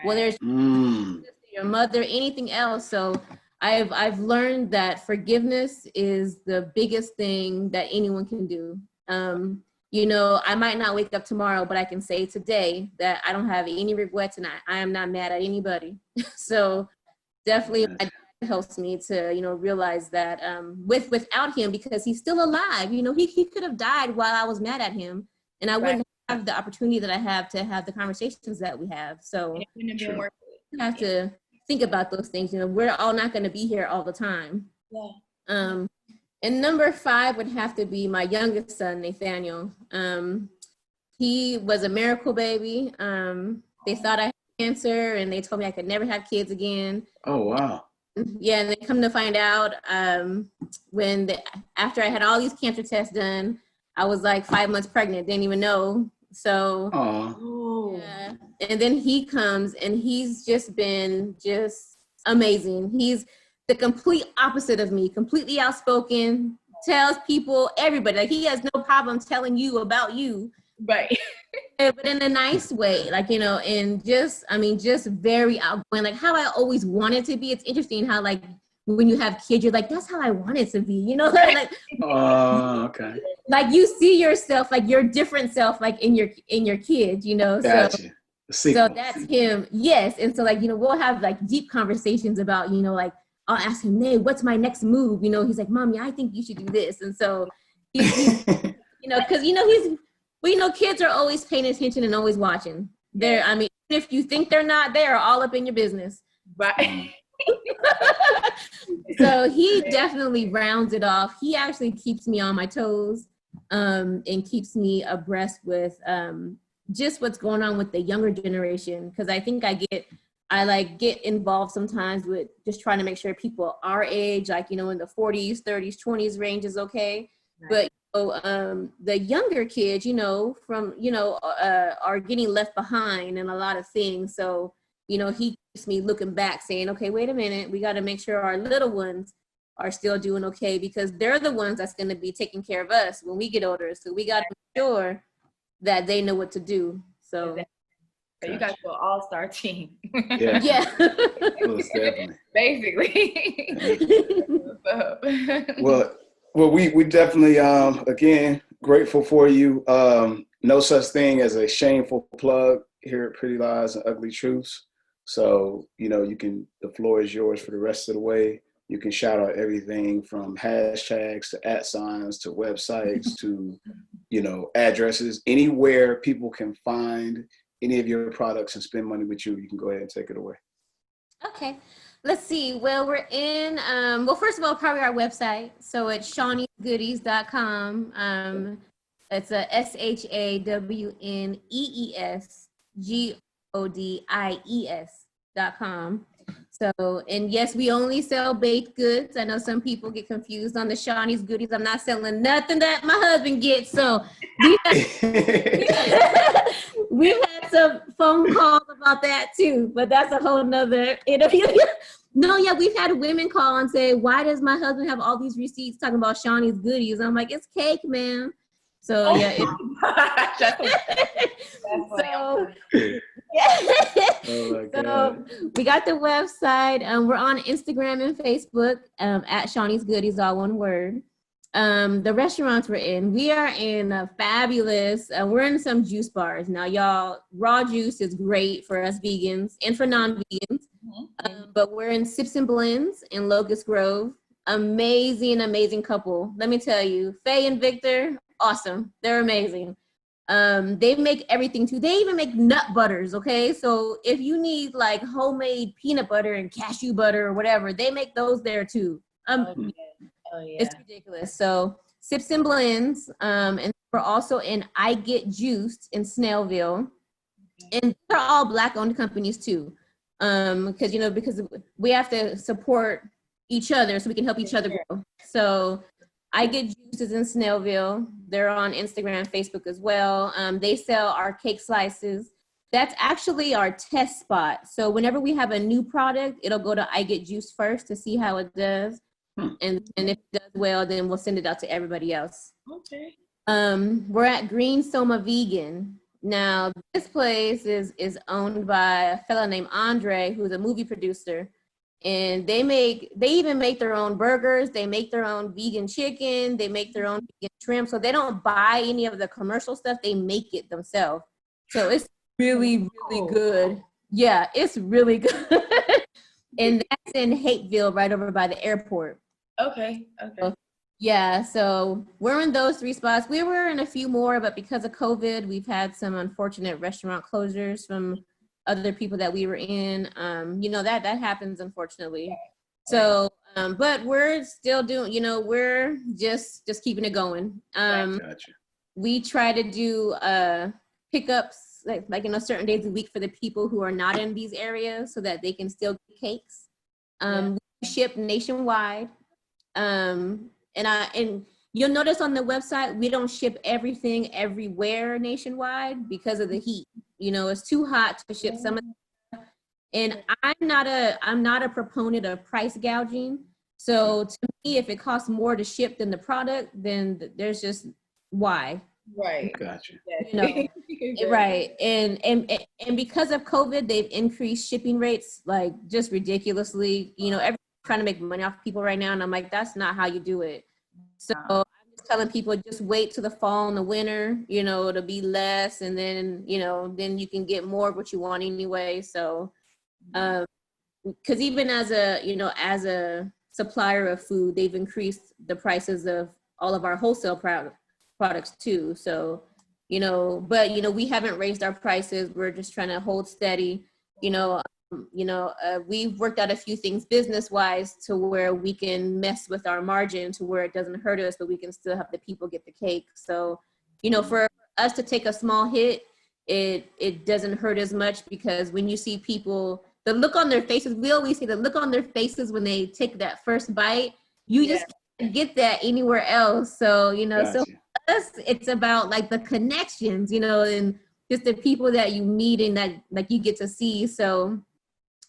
Whether it's your mother, anything else. So I've learned that forgiveness is the biggest thing that anyone can do. You know, I might not wake up tomorrow, but I can say today that I don't have any regrets, and I am not mad at anybody. So definitely my dad helps me to, you know, realize that without him, because he's still alive, you know, he could have died while I was mad at him, and I wouldn't have the opportunity that I have to have the conversations that we have. So you have to think about those things. You know, we're all not going to be here all the time. Yeah. And number 5 would have to be my youngest son, Nathaniel. He was a miracle baby. They thought I had cancer, and they told me I could never have kids again. Oh, wow. Yeah, and they come to find out after I had all these cancer tests done, I was like 5 months pregnant, didn't even know. So, yeah. And then he comes, and he's just been amazing. the complete opposite of me, completely outspoken, tells people, everybody, like he has no problem telling you about you. Right. But in a nice way, like, you know, and just, I mean, just very outgoing, like how I always wanted to be. It's interesting how, like, when you have kids, you're like, that's how I want it to be, you know, like, okay. like you see yourself, like your different self, like in your kid, you know. Gotcha. So that's him. Yes. And so, like, you know, we'll have like deep conversations about, you know, like I'll ask him, hey, what's my next move? You know, he's like, Mommy, I think you should do this. And so he's you know, because, you know, well, you know, kids are always paying attention and always watching. They're, I mean, if you think they're not, they are all up in your business. Right. So he definitely rounds it off. He actually keeps me on my toes, and keeps me abreast with just what's going on with the younger generation. Because I think I get involved sometimes with just trying to make sure people our age, like, you know, in the 40s, 30s, 20s range is okay. Right. But the younger kids, you know, from, you know, are getting left behind in a lot of things. So, you know, he keeps me looking back saying, okay, wait a minute, we got to make sure our little ones are still doing okay, because they're the ones that's going to be taking care of us when we get older. So we got to make sure that they know what to do. So, so you guys are an all-star team. Yeah. Yeah. Most definitely. Basically. Well, we definitely, again, grateful for you. No such thing as a shameful plug here at Pretty Lies and Ugly Truths. So, you know, the floor is yours for the rest of the way. You can shout out everything from hashtags to @signs to websites to, you know, addresses. Anywhere people can find any of your products and spend money with you, you can go ahead and take it away. Okay. Let's see. Well, we're in, well, first of all, probably our website. So it's shawneesgoodies.com. It's a SHAWNEESGODIES.com. So, and yes, we only sell baked goods. I know some people get confused on the Shawnee's Goodies. I'm not selling nothing that my husband gets. So we've had some phone calls about that too, but that's a whole nother interview. No, yeah, we've had women call and say, why does my husband have all these receipts talking about Shawnee's Goodies? I'm like, it's cake, man. So yeah. So we got the website. We're on Instagram and Facebook at Shawnee's Goodies, all one word. The restaurants we're in, we are in fabulous, we're in some juice bars. Now, y'all, raw juice is great for us vegans and for non-vegans. But we're in Sips and Blends in Locust Grove. Amazing couple. Let me tell you, Faye and Victor, awesome. They're amazing. They make everything too. They even make nut butters, okay? So if you need like homemade peanut butter and cashew butter or whatever, they make those there too. Oh, yeah. It's ridiculous. So Sips and Blends, and we're also in I Get Juiced in Snellville. And they're all Black-owned companies too. Because, you know, because we have to support each other so we can help each other grow. So I Get Juices in Snellville. They're on Instagram, Facebook as well. They sell our cake slices. That's actually our test spot. So whenever we have a new product, it'll go to I Get Juice first to see how it does. And if it does well, then we'll send it out to everybody else. Okay. We're at Green Soma Vegan. Now, this place is owned by a fellow named Andre, who's a movie producer. And they even make their own burgers. They make their own vegan chicken. They make their own vegan shrimp. So they don't buy any of the commercial stuff. They make it themselves. So it's really good. Yeah, it's really good. And that's in Hateville, right over by the airport. Okay. So, yeah, so we're in those 3 spots. We were in a few more, but because of COVID, we've had some unfortunate restaurant closures from other people that we were in. You know, that happens, unfortunately. So, but we're still doing, you know, we're just keeping it going. Gotcha. We try to do pickups like you know, certain days a week for the people who are not in these areas so that they can still get cakes. We ship nationwide. And you'll notice on the website, we don't ship everything everywhere nationwide because of the heat. You know, it's too hot to ship some of the stuff. And I'm not a proponent of price gouging. So to me, if it costs more to ship than the product, then there's just why. Right. Gotcha. You know, right. And because of COVID, they've increased shipping rates like just ridiculously. You know, everyone's trying to make money off people right now. And I'm like, that's not how you do it. So I'm just telling people, just wait till the fall and the winter, you know, it'll be less. And then, you know, then you can get more of what you want anyway. So, because even as a supplier of food, they've increased the prices of all of our wholesale products too. So, you know, but, you know, we haven't raised our prices. We're just trying to hold steady. We've worked out a few things business-wise to where we can mess with our margin to where it doesn't hurt us, but we can still have the people get the cake. So, you know, for us to take a small hit, it doesn't hurt as much, because when you see people, the look on their faces, we always say the look on their faces when they take that first bite, you just can't get that anywhere else. So, you know, Gotcha. so for us, it's about like the connections, you know, and just the people that you meet and that like you get to see. So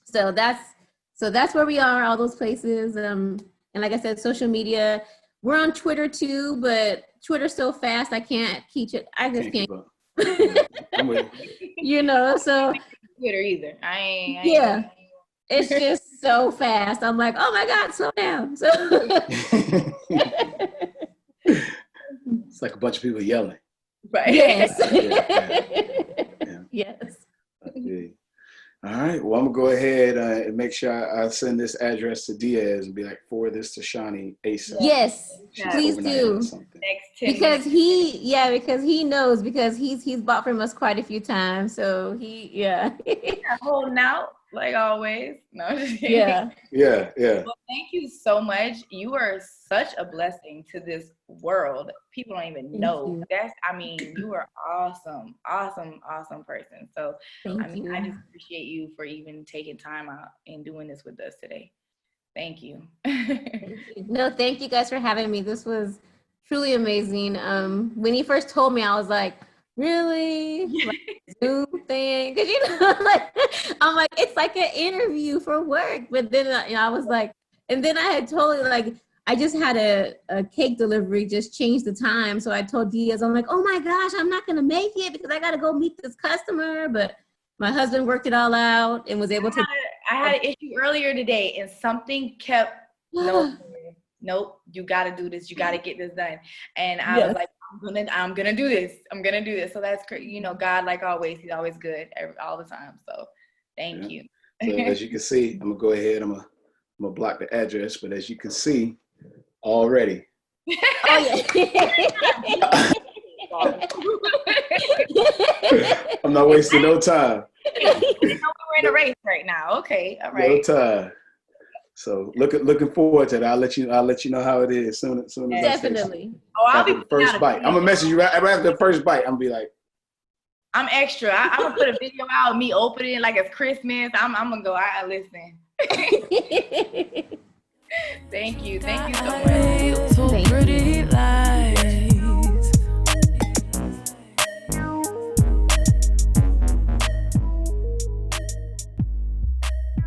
that's where we are, all those places. And like I said, social media, we're on Twitter too, but Twitter's so fast, I can't keep it. I just can't. Keep up. I'm with you. You know, so Twitter either. I ain't yeah, it's just so fast. I'm like, oh my God, slow down. So It's like a bunch of people yelling. right. yes. Yeah. Yes. Okay. All right. Well, I'm gonna go ahead and make sure I send this address to Diaz and be like, forward this to Shawnee ASAP. Yes, She's please overnighting do. or something. Next 10 Because minutes. because he knows, because he's bought from us quite a few times. So Holding out like always. No, just kidding. yeah. Yeah. Well, thank you so much. You are such a blessing to this world. People don't even know. You are awesome person. So, Thank you. I just appreciate you for even taking time out and doing this with us today. Thank you. No, thank you guys for having me. This was truly amazing. When he first told me, I was like, really? Like, Zoom thing? Because, you know, like, I'm like, it's like an interview for work. But then I was like, and then I had totally like, I just had a cake delivery, just changed the time. So I told Diaz, I'm like, oh my gosh, I'm not going to make it because I got to go meet this customer. But my husband worked it all out and was able to. I had an issue earlier today and something kept, nope, you got to do this. You got to get this done. And I was like, I'm gonna do this. So that's great. You know, God, like always, he's always good all the time. So thank you. So as you can see, I'm gonna go ahead. I'm gonna block the address, but as you can see already. Oh yeah. I'm not wasting no time. We're in a race right now. Okay, all right. No time. So looking forward to that. I'll let you know how it is soon as Definitely. I'll be the first bite. I'm gonna message you right after the first bite. I'm gonna be like, I'm extra. I'm gonna put a video out of me opening like it's Christmas. I'm gonna go. I listen. Thank you so much. Thank you.